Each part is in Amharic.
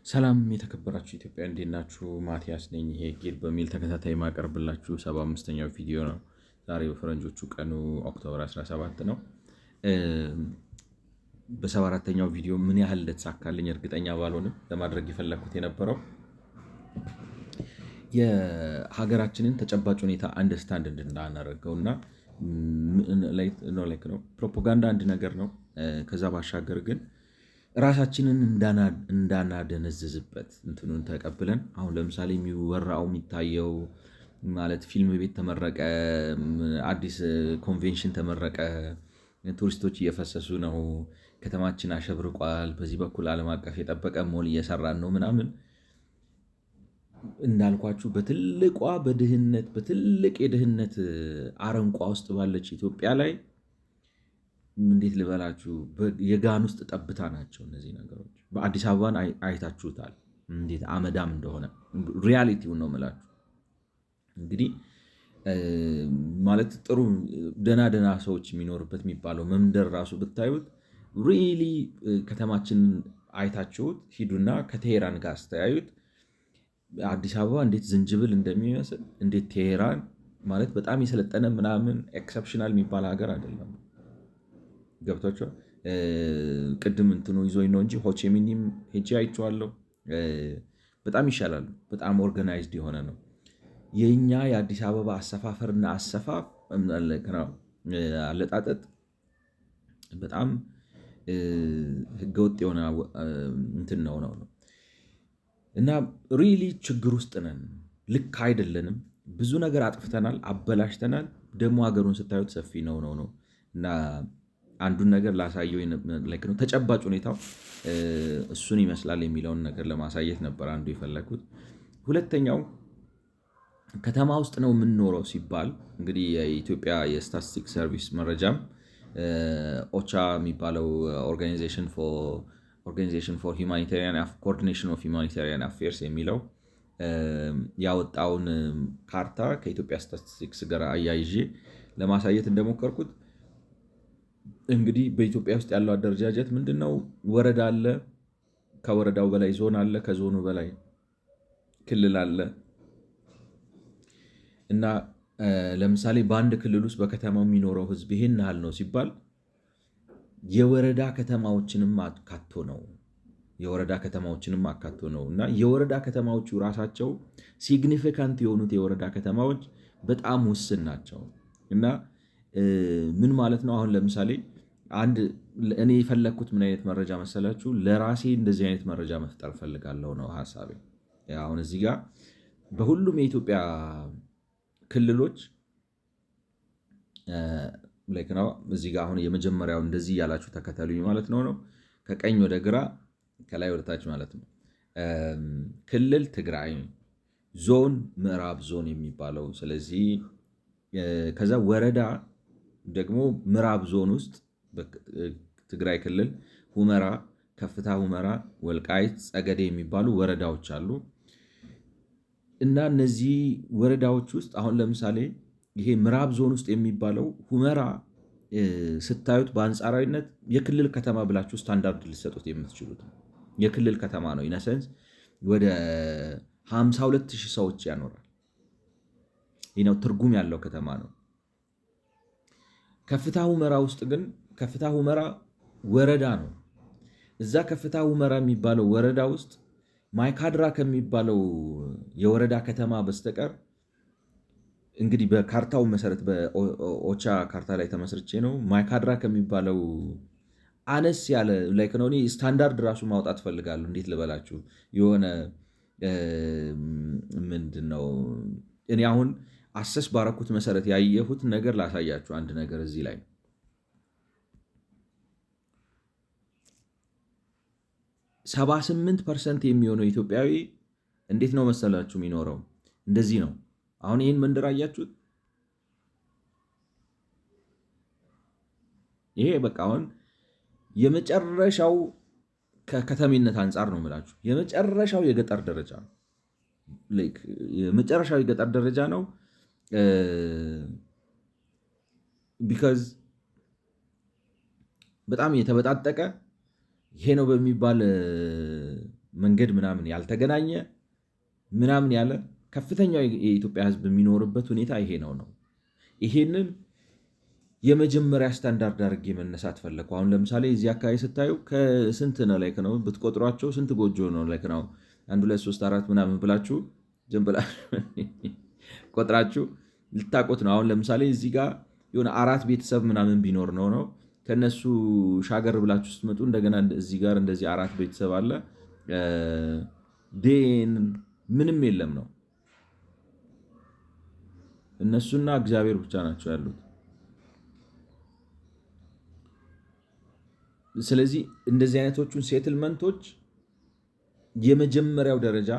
ሰላም የተከበራችሁ ኢትዮጵያ እንዴት ናችሁ? ማቲያስ ነኝ። ይሄ ጌት በሚል ተከታታይ ማቀርብላችሁ 75ኛው ቪዲዮ ነው። ዛሬ በፈረንጆቹ ቀኑ ኦክቶበር 17 ነው። በ74ኛው ቪዲዮ ምን ያህል እንደተሳካልኝ እርግጠኛ ባልሆንም ለማድረግ የፈለግኩት የነበረው የሀገራችንን ተጨባጭ ሁኔታ አንደርስታንድ እንድናደርገው እና ፕሮፓጋንዳ አንድ ነገር ነው። ከዛ ባሻገር ግን ራሳችንን እንዳናደነዝዝበት እንትኑን ተቀብለን አሁን ለምሳሌ የሚወራው የሚታየው ማለት ፊልም ቤት ተመረቀ፣ አዲስ ኮንቬንሽን ተመረቀ፣ ቱሪስቶች እየፈሰሱ ነው፣ ከተማችን አሸብርቋል፣ በዚህ በኩል ዓለም አቀፍ የጠበቀ ሞል እየሰራን ነው ምናምን እንዳልኳችሁ በትልቅ የድህነት አረንቋ ውስጥ ባለች ኢትዮጵያ ላይ እንዴት ልበላችሁ የጋን ውስጥ ጠብታ ናቸው እነዚህ ነገሮች። በአዲስ አበባን አይታችሁታል እንዴት አመዳም እንደሆነ። ሪያሊቲውን ነው የምላችሁ። እንግዲህ ማለት ጥሩ ደና ሰዎች የሚኖርበት የሚባለው መንደር ራሱ ብታዩት ሪሊ ከተማችን አይታችሁት ሂዱና ከቴሄራን ጋር አስተያዩት። አዲስ አበባ እንዴት ዝንጅብል እንደሚመስል እንዴት ቴሄራን ማለት በጣም የሰለጠነ ምናምን ኤክሰፕሽናል የሚባል ሀገር አይደለም። ገብቷቸዋል። ቅድም እንትኑ ይዞኝ ነው እንጂ ሆቼሚኒም ሄጄ አይቼዋለሁ። በጣም ይሻላሉ። በጣም ኦርጋናይዝድ የሆነ ነው። የኛ የአዲስ አበባ አሰፋፈርና አሰፋፍ አለጣጠጥ በጣም ህገወጥ የሆነ እንትን ነው እና ሪሊ ችግር ውስጥ ነን። ልክ አይደለንም። ብዙ ነገር አጥፍተናል፣ አበላሽተናል። ደግሞ ሀገሩን ስታዩት ሰፊ ነው እና አንዱን ነገር ላሳየው ነው። ተጨባጭ ሁኔታው እሱን ይመስላል የሚለውን ነገር ለማሳየት ነበር አንዱ የፈለግኩት። ሁለተኛው ከተማ ውስጥ ነው የምንኖረው ሲባል እንግዲህ የኢትዮጵያ የስታቲስቲክስ ሰርቪስ መረጃም ኦቻ የሚባለው ኦርጋናይዜሽን ፎር ኮኦርዲኔሽን ኦፍ ሁማኒታሪያን አፌርስ የሚለው ያወጣውን ካርታ ከኢትዮጵያ ስታቲስቲክስ ጋር አያይዤ ለማሳየት እንደሞከርኩት እንግዲህ በኢትዮጵያ ውስጥ ያለው አደረጃጀት ምንድን ነው? ወረዳ አለ፣ ከወረዳው በላይ ዞን አለ፣ ከዞኑ በላይ ክልል አለ እና ለምሳሌ በአንድ ክልል ውስጥ በከተማው የሚኖረው ህዝብ ይሄን ያህል ነው ሲባል የወረዳ ከተማዎችንም አካቶ ነው እና የወረዳ ከተማዎቹ ራሳቸው ሲግኒፊካንት የሆኑት የወረዳ ከተማዎች በጣም ውስን ናቸው እና ምን ማለት ነው? አሁን ለምሳሌ እኔ የፈለግኩት ምን አይነት መረጃ መሰላችሁ? ለራሴ እንደዚህ አይነት መረጃ መፍጠር ፈልጋለሁ ነው ሀሳቤ። አሁን እዚህ ጋር በሁሉም የኢትዮጵያ ክልሎች እዚህ ጋር አሁን የመጀመሪያው እንደዚህ ያላችሁ ተከተሉኝ ማለት ነው። ከቀኝ ወደ ግራ ከላይ ወደ ታች ማለት ነው። ክልል ትግራይ፣ ዞን ምዕራብ ዞን የሚባለው ስለዚህ ከዛ ወረዳ ደግሞ ምዕራብ ዞን ውስጥ ትግራይ ክልል ሁመራ፣ ከፍታ ሁመራ፣ ወልቃይት፣ ጸገዴ የሚባሉ ወረዳዎች አሉ እና እነዚህ ወረዳዎች ውስጥ አሁን ለምሳሌ ይሄ ምዕራብ ዞን ውስጥ የሚባለው ሁመራ ስታዩት በአንጻራዊነት የክልል ከተማ ብላችሁ ስታንዳርድ ልሰጡት የምትችሉት የክልል ከተማ ነው። ኢነሰንስ ወደ 52,000 ሰዎች ያኖራል። ይህ ነው ትርጉም ያለው ከተማ ነው። ከፍታ ሁመራ ውስጥ ግን ከፍታ ሁመራ ወረዳ ነው። እዛ ከፍታ ሁመራ የሚባለው ወረዳ ውስጥ ማይካድራ ከሚባለው የወረዳ ከተማ በስተቀር እንግዲህ በካርታው መሰረት በኦቻ ካርታ ላይ ተመስርቼ ነው ማይካድራ ከሚባለው አነስ ያለ ላይክ ነው። እኔ ስታንዳርድ ራሱ ማውጣት ፈልጋለሁ። እንዴት ልበላችሁ የሆነ ምንድን ነው እኔ አሁን አሰስ ባረኩት መሰረት ያየሁት ነገር ላሳያችሁ። አንድ ነገር እዚህ ላይ 78% የሚሆነው ኢትዮጵያዊ እንዴት ነው መሰላችሁ የሚኖረው? እንደዚህ ነው። አሁን ይህን መንደር አያችሁት? ይሄ በቃ አሁን የመጨረሻው ከከተሜነት አንጻር ነው የምላችሁ የመጨረሻው የገጠር ደረጃ ነው። የመጨረሻው የገጠር ደረጃ ነው። ቢካዝ በጣም የተበጣጠቀ ይሄ ነው በሚባል መንገድ ምናምን ያልተገናኘ ምናምን ያለ ከፍተኛው የኢትዮጵያ ሕዝብ የሚኖርበት ሁኔታ ይሄ ነው። ይሄንን የመጀመሪያ ስታንዳርድ አድርጌ መነሳት ፈለኩ። አሁን ለምሳሌ እዚህ አካባቢ ስታዩ ከስንት ነው ላይክ ነው ብትቆጥሯቸው ስንት ጎጆ ነው ላይክ ነው 1 2 3 4 ምናምን ብላችሁ ዝም ብላችሁ ቆጥራችሁ ልታቆት ነው። አሁን ለምሳሌ እዚህ ጋር የሆነ 4 ቤተሰብ ምናምን ቢኖር ነው ከነሱ ሻገር ብላችሁ ስትመጡ እንደገና እዚህ ጋር እንደዚህ 4 ቤተሰብ አለ ዴን ምንም የለም ነው። እነሱና እግዚአብሔር ብቻ ናቸው ያሉት። ስለዚህ እንደዚህ አይነቶቹን ሴትልመንቶች የመጀመሪያው ደረጃ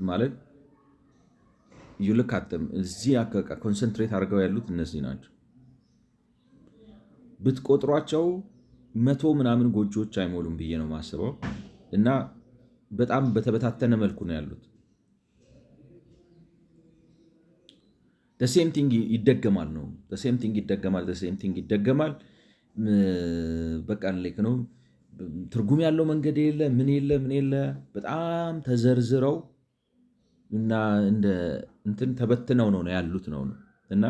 ማለት ይልካተም እዚህ ኮንሰንትሬት አድርገው ያሉት እነዚህ ናቸው። ብትቆጥሯቸው 100 ምናምን ጎጆዎች አይሞሉም ብዬ ነው የማስበው እና በጣም በተበታተነ መልኩ ነው ያሉት። ሴም ቲንግ ይደገማል ነው ሴም ቲንግ ይደገማል። በቃ ልክ ነው። ትርጉም ያለው መንገድ የለ ምን የለ በጣም ተዘርዝረው እና እንደ እንትን ተበትነው ነው ያሉት ነው እና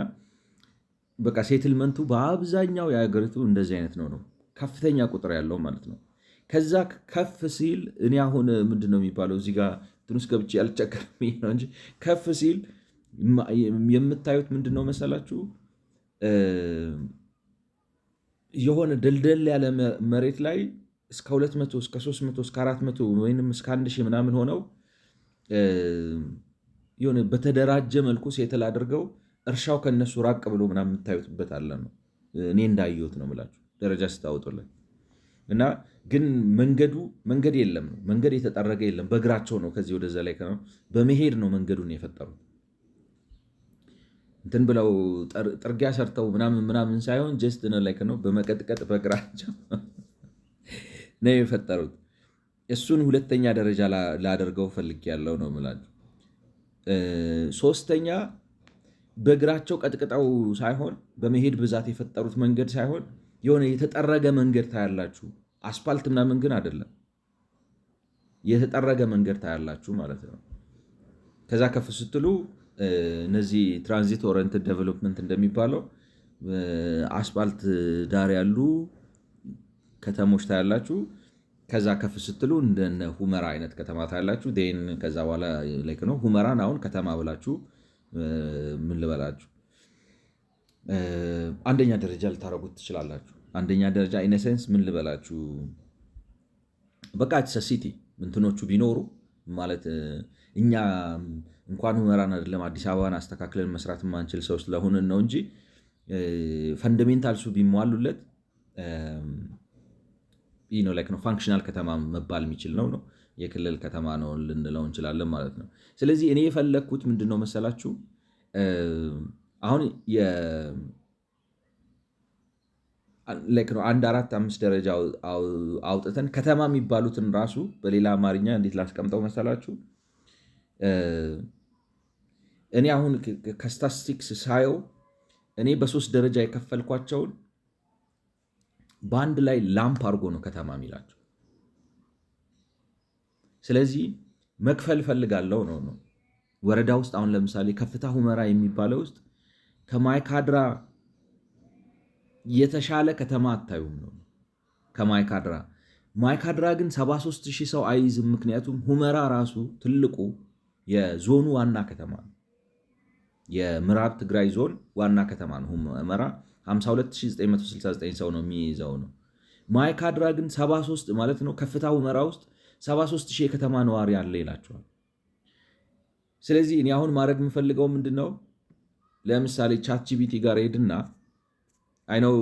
በቃ ሴትልመንቱ በአብዛኛው የሀገሪቱ እንደዚህ አይነት ነው ከፍተኛ ቁጥር ያለው ማለት ነው። ከዛ ከፍ ሲል እኔ አሁን ምንድን ነው የሚባለው እዚህ ጋር ትንሽ ገብቼ ያልቸገረም ነው እንጂ ከፍ ሲል የምታዩት ምንድን ነው መሰላችሁ? የሆነ ደልደል ያለ መሬት ላይ እስከ 200 እስከ 300 እስከ 400 ወይም እስከ 1000 ምናምን ሆነው የሆነ በተደራጀ መልኩ ሴትል አድርገው እርሻው ከነሱ ራቅ ብሎ ምናምን የምታዩትበት አለ ነው። እኔ እንዳየሁት ነው የምላችሁ ደረጃ ስታወጡልን እና ግን መንገድ የለም ነው። መንገድ የተጠረገ የለም። በእግራቸው ነው ከዚህ ወደዛ ላይ በመሄድ ነው መንገዱን የፈጠሩት። እንትን ብለው ጥርጊያ ሰርተው ምናምን ሳይሆን ጀስት ነው በመቀጥቀጥ በእግራቸው ነው የፈጠሩት። እሱን ሁለተኛ ደረጃ ላደርገው ፈልጌያለሁ ነው የምላችሁ። ሶስተኛ በእግራቸው ቀጥቅጠው ሳይሆን በመሄድ ብዛት የፈጠሩት መንገድ ሳይሆን የሆነ የተጠረገ መንገድ ታያላችሁ። አስፓልት ምናምን ግን አይደለም፣ የተጠረገ መንገድ ታያላችሁ ማለት ነው። ከዛ ከፍ ስትሉ እነዚህ ትራንዚት ኦሪየንትድ ዴቨሎፕመንት እንደሚባለው አስፓልት ዳር ያሉ ከተሞች ታያላችሁ። ከዛ ከፍ ስትሉ እንደነ ሁመራ አይነት ከተማ ታያላችሁ። ን ከዛ በኋላ ላይክ ነው ሁመራን አሁን ከተማ ብላችሁ ምን ልበላችሁ አንደኛ ደረጃ ልታረጉት ትችላላችሁ። አንደኛ ደረጃ ኢነሴንስ ምን ልበላችሁ በቃ ሲቲ እንትኖቹ ቢኖሩ ማለት እኛ እንኳን ሁመራን አይደለም አዲስ አበባን አስተካክለን መስራት የማንችል ሰው ስለሆንን ነው እንጂ ፈንዳሜንታልሱ ቢሟሉለት ነው ፋንክሽናል ከተማ መባል የሚችል ነው የክልል ከተማ ነው ልንለው እንችላለን ማለት ነው። ስለዚህ እኔ የፈለግኩት ምንድነው መሰላችሁ አሁን አንድ 4-5 ደረጃ አውጥተን ከተማ የሚባሉትን ራሱ በሌላ አማርኛ እንዴት ላስቀምጠው መሰላችሁ? እኔ አሁን ከስታቲስቲክስ ሳየው እኔ በ3 ደረጃ የከፈልኳቸውን በአንድ ላይ ላምፕ አድርጎ ነው ከተማ የሚላቸው። ስለዚህ መክፈል ፈልጋለሁ ነው። ወረዳ ውስጥ አሁን ለምሳሌ ከፍታ ሁመራ የሚባለው ውስጥ ከማይካድራ የተሻለ ከተማ አታዩም ነው። ማይካድራ ግን 73,000 ሰው አይይዝም። ምክንያቱም ሁመራ ራሱ ትልቁ የዞኑ ዋና ከተማ ነው። የምዕራብ ትግራይ ዞን ዋና ከተማ ነው ሁመራ 52,969 ሰው ነው የሚይዘው ነው። ማይካድራ ግን 73 ማለት ነው። ከፍታ ሁመራ ውስጥ 73,000 የከተማ ነዋሪ አለ ይላቸዋል። ስለዚህ እኔ አሁን ማድረግ የምፈልገው ምንድን ነው? ለምሳሌ ቻት ጂፒቲ ጋር ሄድና አይነው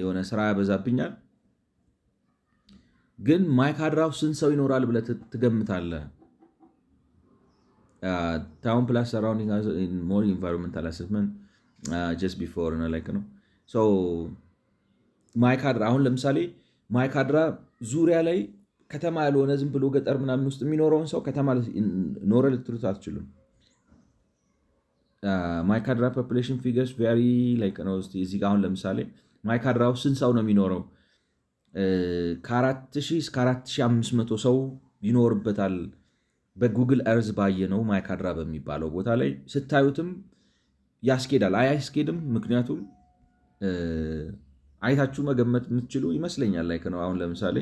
የሆነ ስራ ያበዛብኛል፣ ግን ማይካድራው ስንት ሰው ይኖራል ብለህ ትገምታለህ? ታውን ፕላስ ሰራውንዲንግ ሞር ኢንቫይሮንመንታል አሰስመንት ጀስት ቢፎር ነው። ማይካድራ አሁን ለምሳሌ ማይካድራ ዙሪያ ላይ ከተማ ያልሆነ ዝም ብሎ ገጠር ምናምን ውስጥ የሚኖረውን ሰው ከተማ ኖረ ልትሉት አትችሉም። ማይካድራ ፖፑሌሽን ፊገርስ ቬሪ ላይክ ነው። እዚህ ጋር አሁን ለምሳሌ ማይካድራ ውስጥ ስንት ሰው ነው የሚኖረው? ከ4000 እስከ 4500 ሰው ይኖርበታል። በጉግል እርዝ ባየነው ማይካድራ በሚባለው ቦታ ላይ ስታዩትም ያስኬዳል። አያስኬድም? ምክንያቱም አይታችሁ መገመት የምትችሉ ይመስለኛል። ላይክ ነው አሁን ለምሳሌ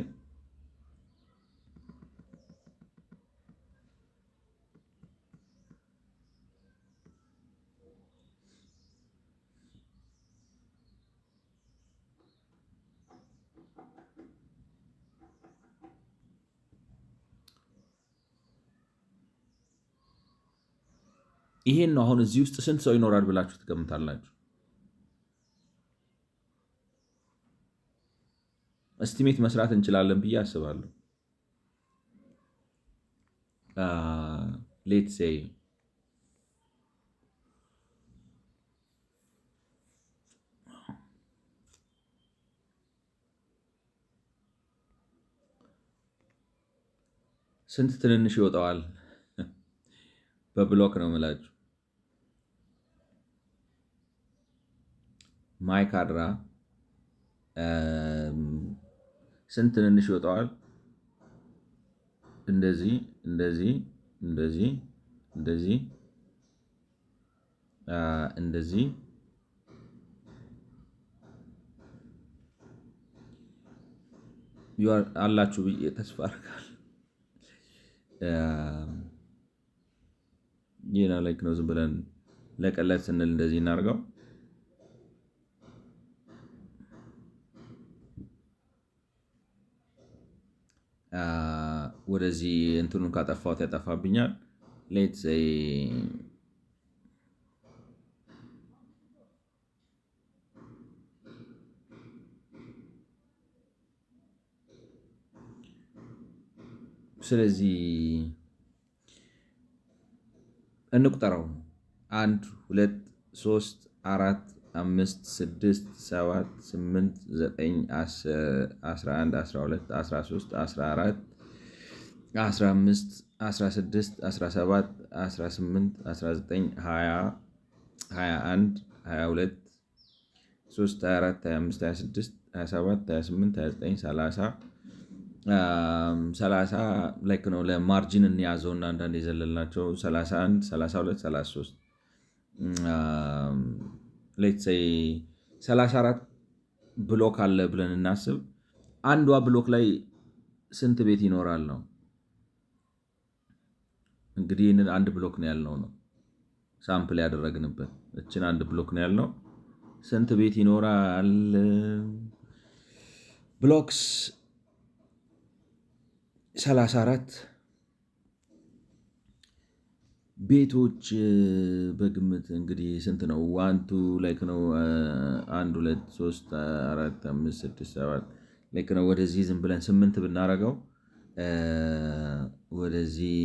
ይሄን ነው። አሁን እዚህ ውስጥ ስንት ሰው ይኖራል ብላችሁ ትገምታላችሁ? እስቲሜት መስራት እንችላለን ብዬ አስባለሁ። ሌት ሴይ ስንት ትንንሽ ይወጣዋል? በብሎክ ነው የምላችሁ። ማይካድራ ስንት ትንንሽ ይወጣዋል? እንደዚህ እንደዚህ እንደዚህ እንደዚህ እንደዚህ አላችሁ ብዬ ተስፋ አደርጋለሁ። ይህን ላይክ ነው። ዝም ብለን ለቀለት ስንል እንደዚህ እናድርገው። ወደዚህ እንትኑን ካጠፋሁት ያጠፋብኛል። ሌትስ ሴይ ስለዚህ እንቁጠረው 1 2 3 4 5 6 7 8 9 10 11 12 13 14 15 16 17 18 19 20 21 22 3 24 25 26 27 28 29 30 ላይክ ነው። ለማርጂን እንያዘውና አንዳንድ የዘለልናቸው 31 32 33 ሌትስ ሴይ 34 ብሎክ አለ ብለን እናስብ። አንዷ ብሎክ ላይ ስንት ቤት ይኖራል ነው እንግዲህ። ይህንን አንድ ብሎክ ነው ያልነው ነው ሳምፕል ያደረግንበት። እችን አንድ ብሎክ ነው ያልነው። ስንት ቤት ይኖራል? ብሎክስ 34 ቤቶች በግምት እንግዲህ ስንት ነው? 1 2 ላይክ ነው 1 2 3 4 5 6 7 ላይክ ነው። ወደዚህ ዝም ብለን 8 ብናረገው ወደዚህ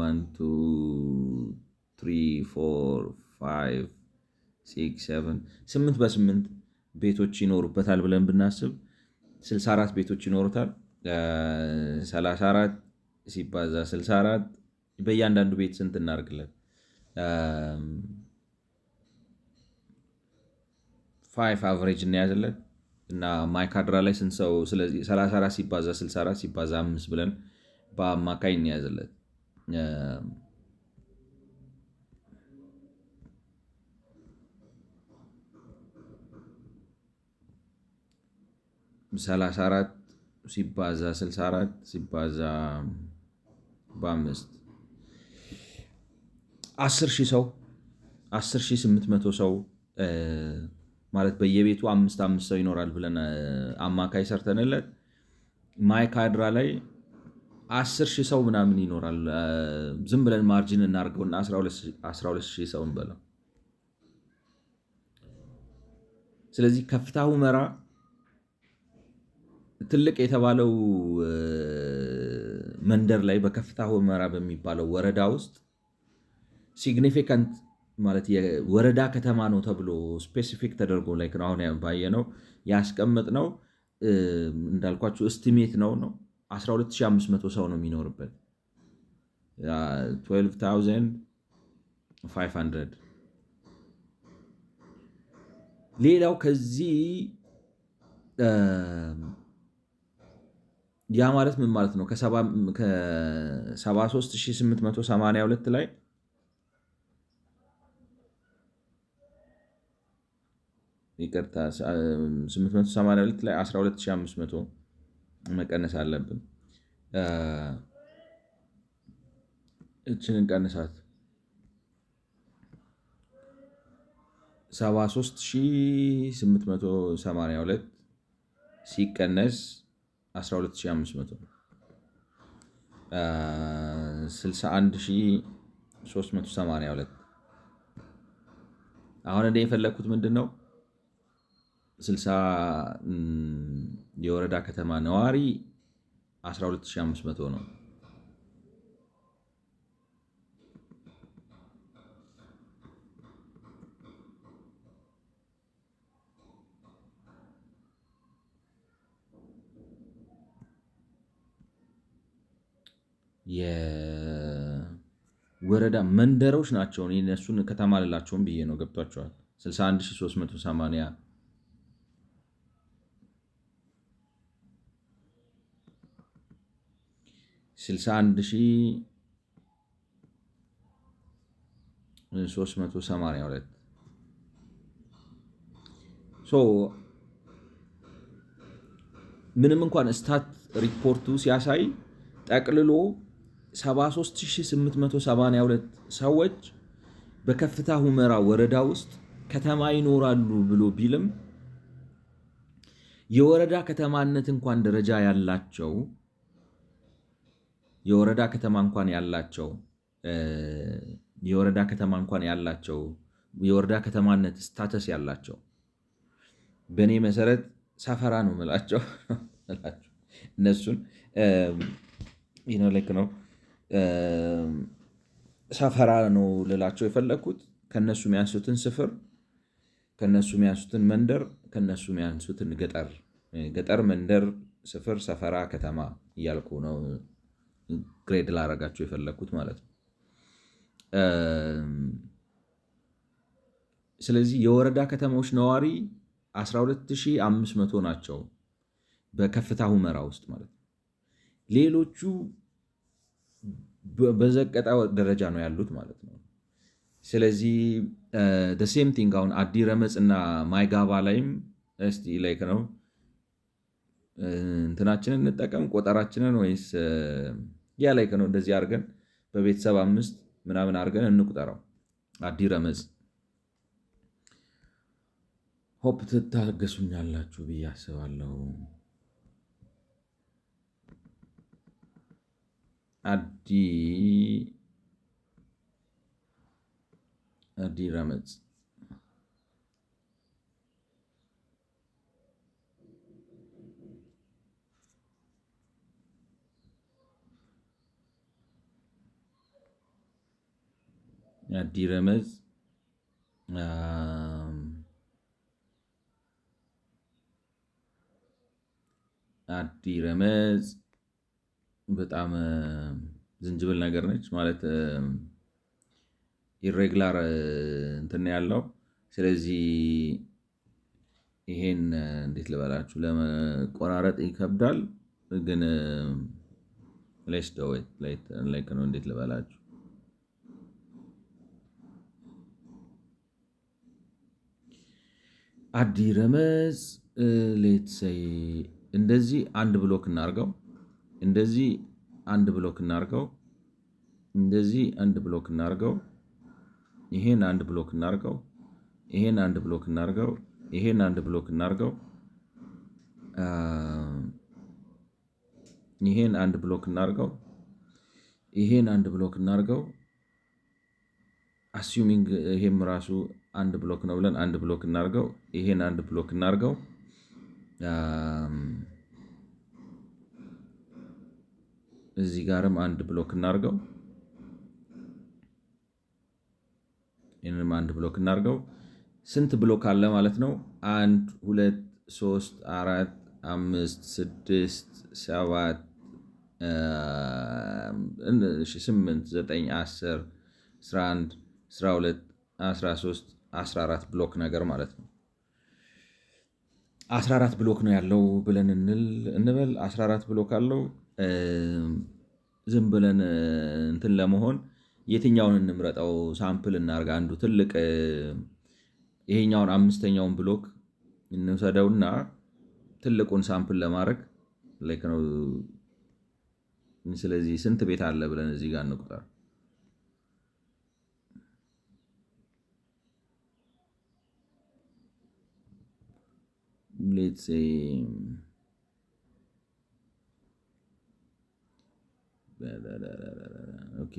1 2 3 4 5 6 7 8 በ8 ቤቶች ይኖሩበታል ብለን ብናስብ 64 ቤቶች ይኖሩታል። 34 ሲባዛ 64 በእያንዳንዱ ቤት ስንት እናርግለት? 5 አቨሬጅ እናያዝለት እና ማይካድራ ላይ ስንት ሰው? ስለዚህ 34 ሲባዛ 64 ሲባዛ 5 ብለን በአማካይ እናያዝለት። 34 ሲባዛ 64 ሲባዛ በ5 10,000 ሰው 10,800 ሰው ማለት በየቤቱ 5 ሰው ይኖራል ብለን አማካይ ሰርተንለት ማይካድራ ላይ 10,000 ሰው ምናምን ይኖራል። ዝም ብለን ማርጂን እናርገውና 12,000 ሰው እንበለው። ስለዚህ ከፍታ ሁመራ ትልቅ የተባለው መንደር ላይ በከፍታ ሁመራ በሚባለው ወረዳ ውስጥ ሲግኒፊካንት ማለት የወረዳ ከተማ ነው ተብሎ ስፔሲፊክ ተደርጎ ላይ አሁን ባየነው ያስቀመጥነው እንዳልኳችሁ እስቲሜት ነው 12500 ሰው ነው የሚኖርበት 12500 ሌላው ከዚህ ያ ማለት ምን ማለት ነው? ከ73882 ላይ ይቅርታ 882 ላይ 12500 መቀነስ አለብን። እችን እንቀንሳት 73882 ሲቀነስ 12500 61382። አሁን እኔ የፈለግኩት ምንድን ነው? 60 የወረዳ ከተማ ነዋሪ 12500 ነው። የወረዳ መንደሮች ናቸው። እነሱን ከተማ ልላቸውም ብዬ ነው። ገብቷቸዋል። 61380 61382 ምንም እንኳን ስታት ሪፖርቱ ሲያሳይ ጠቅልሎ 73882 ሰዎች በከፍታ ሁመራ ወረዳ ውስጥ ከተማ ይኖራሉ ብሎ ቢልም የወረዳ ከተማነት እንኳን ደረጃ ያላቸው የወረዳ ከተማ እንኳን ያላቸው የወረዳ ከተማነት ስታተስ ያላቸው በእኔ መሰረት ሰፈራ ነው ምላቸው እነሱን ልክ ነው። ሰፈራ ነው ልላቸው የፈለግኩት ከነሱ የሚያንሱትን ስፍር፣ ከነሱ የሚያንሱትን መንደር፣ ከነሱ የሚያንሱትን ገጠር፣ መንደር፣ ስፍር፣ ሰፈራ፣ ከተማ እያልኩ ነው ግሬድ ላረጋቸው የፈለግኩት ማለት ነው። ስለዚህ የወረዳ ከተሞች ነዋሪ 12500 ናቸው በከፍታ ሁመራ ውስጥ ማለት ነው። ሌሎቹ በዘቀጣ ደረጃ ነው ያሉት ማለት ነው። ስለዚህ ሴም ቲንግ አሁን አዲ ረመጽ እና ማይጋባ ላይም እስቲ ላይክ ነው እንትናችንን እንጠቀም ቆጠራችንን ወይስ ያ ላይክ ነው እንደዚህ አድርገን በቤተሰብ 5 ምናምን አድርገን እንቁጠረው። አዲ ረመጽ ሆፕ ትታገሱኛላችሁ ብዬ አስባለሁ። አዲ ረመጽ አዲ ረመጽ በጣም ዝንጅብል ነገር ነች ማለት ኢሬግላር እንትን ያለው። ስለዚህ ይሄን እንዴት ልበላችሁ ለመቆራረጥ ይከብዳል፣ ግን ሌስ ዶት ላይክ ነው እንዴት ልበላችሁ አዲ ረመጽ ሌትስ ሴይ እንደዚህ አንድ ብሎክ እናርገው፣ እንደዚህ አንድ ብሎክ እናርገው፣ እንደዚህ አንድ ብሎክ እናርገው፣ ይሄን አንድ ብሎክ እናርገው፣ ይሄን አንድ ብሎክ እናርገው፣ ይሄን አንድ ብሎክ እናርገው፣ ይሄን አንድ ብሎክ እናርገው፣ ይሄን አንድ ብሎክ እናርገው። አሱሚንግ ይሄም ራሱ አንድ ብሎክ ነው ብለን አንድ ብሎክ እናርገው፣ ይሄን አንድ ብሎክ እናርገው። እዚህ ጋርም አንድ ብሎክ እናርገው፣ ይሄንንም አንድ ብሎክ እናርገው። ስንት ብሎክ አለ ማለት ነው? 1 2 3 4 5 6 7 8 9 10 11 12 13 14 ብሎክ ነገር ማለት ነው። 14 ብሎክ ነው ያለው ብለን እንበል 14 ብሎክ አለው። ዝም ብለን እንትን ለመሆን የትኛውን እንምረጠው? ሳምፕል እናርጋ። አንዱ ትልቅ ይሄኛውን 5ኛውን ብሎክ እንውሰደውና ትልቁን ሳምፕል ለማድረግ ላይክ ነው። ስለዚህ ስንት ቤት አለ ብለን እዚህ ጋር እንቁጠር። ሌትስ ሴይ ኦኬ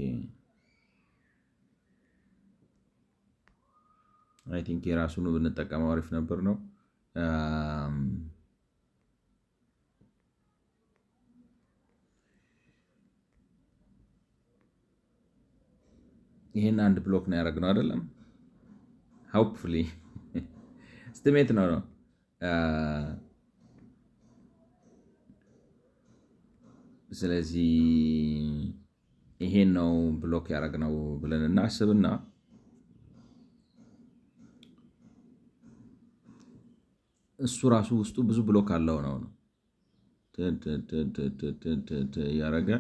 አይ ቲንክ የራሱን ብንጠቀመው አሪፍ ነበር ነው። ይሄን አንድ ብሎክ ነው ያደረግነው አይደለም? ሆፕፉሊ ስቲሜት ነው። ስለዚህ ይሄን ነው ብሎክ ያደረግነው ብለን እናስብና እሱ ራሱ ውስጡ ብዙ ብሎክ አለው ነው ያደረገ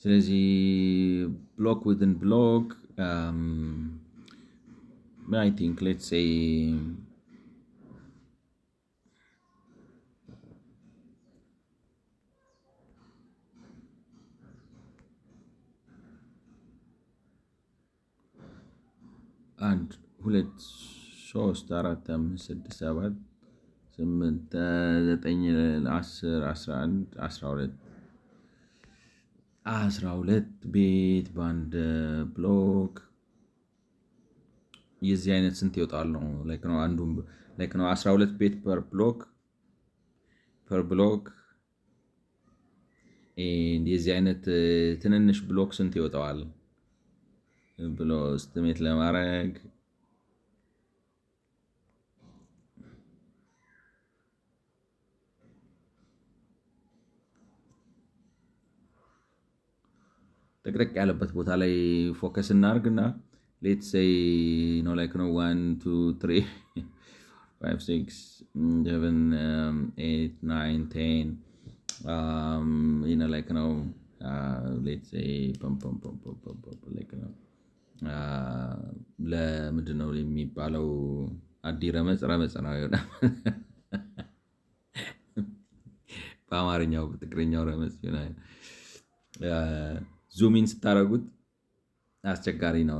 ስለዚህ ብሎክ ዊዝን ብሎክ አይ ቲንክ ሌትስ ሴይ አንድ 2 3 4 5 6 7 8 9 10 11 12 ቤት በአንድ ብሎክ የዚህ አይነት ስንት ይወጣል ነው? ላይክ ነው አንዱ ላይክ ነው 12 ቤት ፐር ብሎክ የዚህ አይነት ትንንሽ ብሎክ ስንት ይወጣዋል ብሎ ስቲሜት ለማድረግ ጥቅጥቅ ያለበት ቦታ ላይ ፎከስ እናርግና ሌትስ ሴይ ነው ላይክ ነው 1 2 3 5 6 7 8 9 10 ላይክ ነው ሌትስ ሴይ ላይክ ነው ለምንድን ነው የሚባለው? አዲ ረመጽ ነው ይሆናል በአማርኛው በትግርኛው ረመጽ ይሆናል። ዙሚን ስታደርጉት አስቸጋሪ ነው።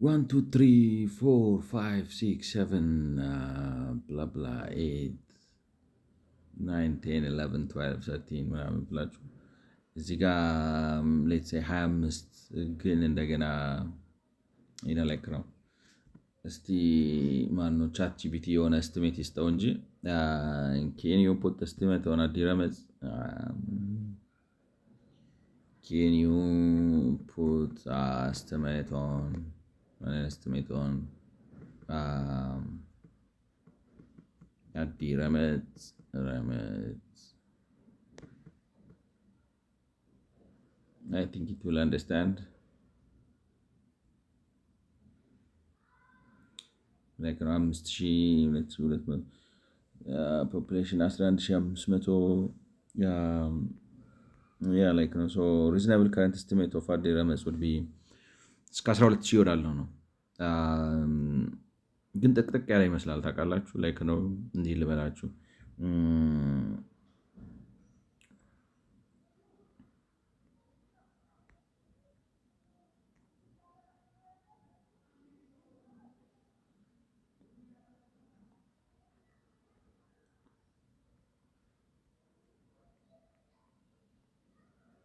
1 2 3 4 5 6 7 ብላ ብላ 8 9 10 11 12 13 ምናምን ብላችሁ እዚህ ጋር ሌትስ ሴይ 25 ግን እንደገና ላይክ ነው። እስቲ ማነው ቻት ጂፒቲ የሆነ እስቲሜት ይስጠው እንጂ ኬን ዩ ፑት እስቲሜት ኦን አዲ ረመጽ ኬን ዩ ፑት እስቲሜት ኦን አዲ ረመጽ I think it will understand. Like ነው 5200 ፖፑሌሽን 11500 like ነው። ሶ ሪዝናብል ከረንት ኤስቲሜት ኦፍ አዲ ረመጽ would be እስከ 12000 ይወዳል ነው። ግን ጥቅጥቅ ያለ ይመስላል ታውቃላችሁ። ላይክ ነው እንዲህ ልበላችሁ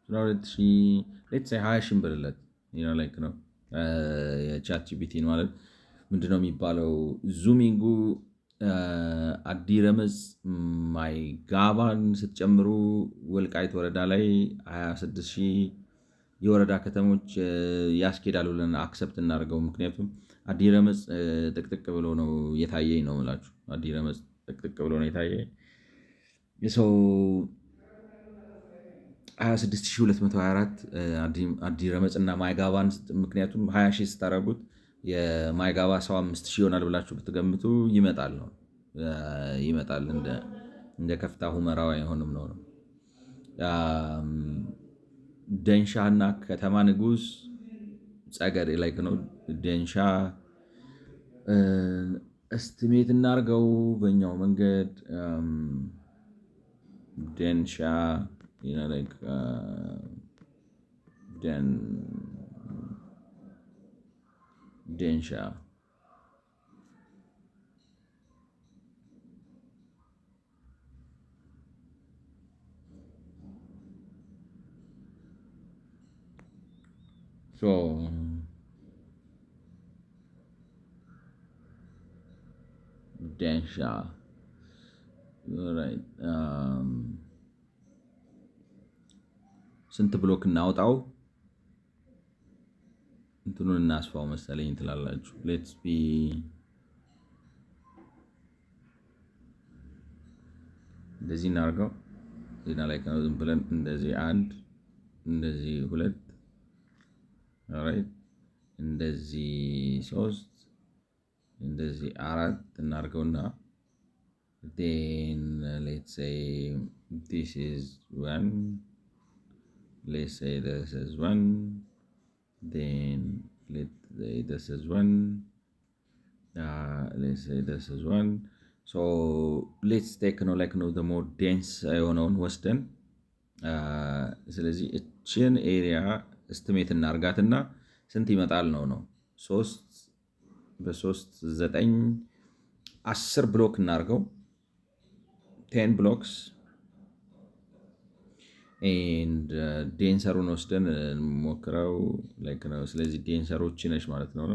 ሌትስ ሴይ 20 ሺህ ብርለት ላይክ ነው። የቻት ጂፒቲን ማለት ምንድነው የሚባለው? ዙሚንጉ አዲ ረመጽ ማይጋባን ስትጨምሩ ወልቃይት ወረዳ ላይ 26000 የወረዳ ከተሞች ያስኬዳሉ ብለን አክሰፕት እናደርገው። ምክንያቱም አዲረመጽ ጥቅጥቅ ብሎ ነው የታየኝ ነው የምላችሁ። አዲረመጽ ጥቅጥቅ ብሎ ነው የታየኝ። የሰው 26224 አዲረመጽ እና ማይጋባን ምክንያቱም 20 ሺህ ስታደርጉት የማይጋባ ሰው 5000 ይሆናል ብላችሁ ብትገምቱ ይመጣል ነው ይመጣል። እንደ ከፍታ ሁመራው አይሆንም ነው። ደንሻ እና ከተማ ንጉስ ጸገዴ ላይ ነው። ደንሻ እስቲሜት እናርገው በኛው መንገድ ደንሻ ደንሻ ደንሻ ስንት ብሎክ እናውጣው? እንትኑን እናስፋው መሰለኝ ትላላችሁ። ሌትስ ቢ እንደዚህ እናርገው። ዜና ላይ ነው ዝም ብለን እንደዚህ አንድ እንደዚህ ሁለት ኦራይት እንደዚህ ሶስት እንደዚህ አራት እናርገውና then let's say this is one, let's say this is one, then let's say this is one, let's say this is one. So let's take ነው like ነው the more dense የሆነውን ወስደን ስለዚህ እችን ኤሪያ እስቲሜት እናርጋትና ስንት ይመጣል ነው 3 በ3 9 10 ብሎክ እናርገው 10 blocks and ዴንሰሩን ወስደን ሞክረው like ነው። ስለዚህ ዴንሰሮች ነሽ ማለት ነው።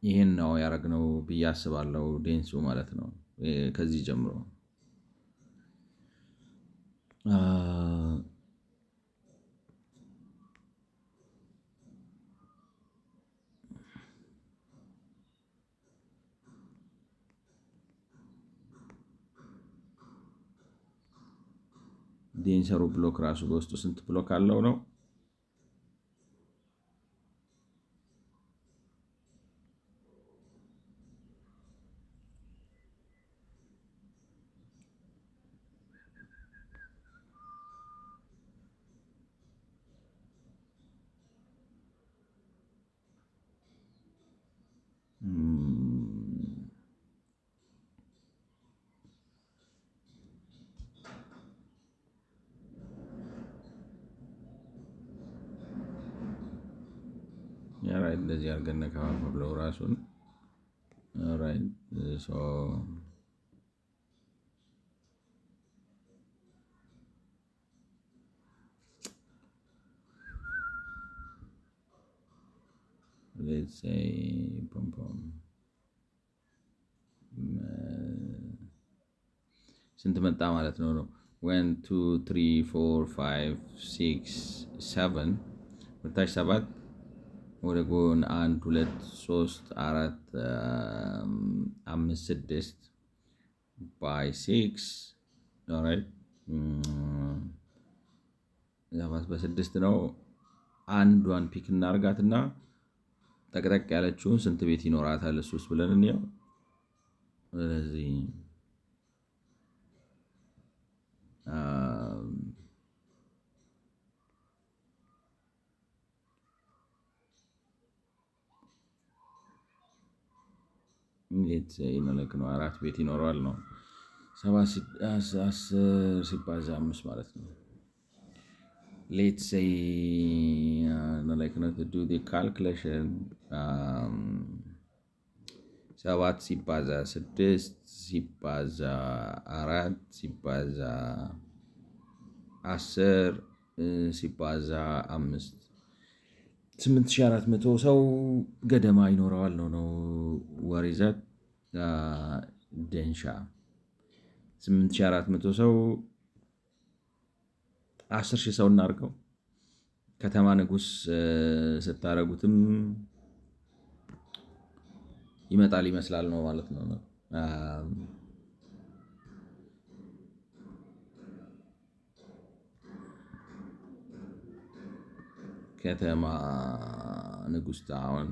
ይሄን ነው ያረግነው ብዬ አስባለሁ። ዴንሱ ማለት ነው ከዚህ ጀምሮ ዴንሰሩ ብሎክ ራሱ በውስጡ ስንት ብሎክ አለው ነው? እንደዚህ አድርገን ነከፋፍለው ራሱን ኦራይት ሶ let's say ስንት መጣ ማለት ነው 1 2 3 4 5 6 7 ወታች 7 ወደ ጎን 1 2 3 4 5 6 by 6 ኦራይት ያባስ በ6 ነው። አንዷን ፒክ እናርጋትና ጠቅጠቅ ያለችውን ስንት ቤት ይኖራታል እሱስ ብለን እንየው። ስለዚህ እንዴት ይነለክ ነው 4 ቤት ይኖረዋል ነው 7 10 ሲባዛ 5 ማለት ነው። let's say like not to do the calculation 7 ሲባዛ 6 ሲባዛ 4 ሲባዛ 10 ሲባዛ 5 8400 ሰው ገደማ ይኖረዋል ነው ወሪዘት ደንሻ 8400 ሰው 10,000 ሰው እናድርገው። ከተማ ንጉስ ስታረጉትም ይመጣል ይመስላል ነው ማለት ነው። ከተማ ንጉስ ታውን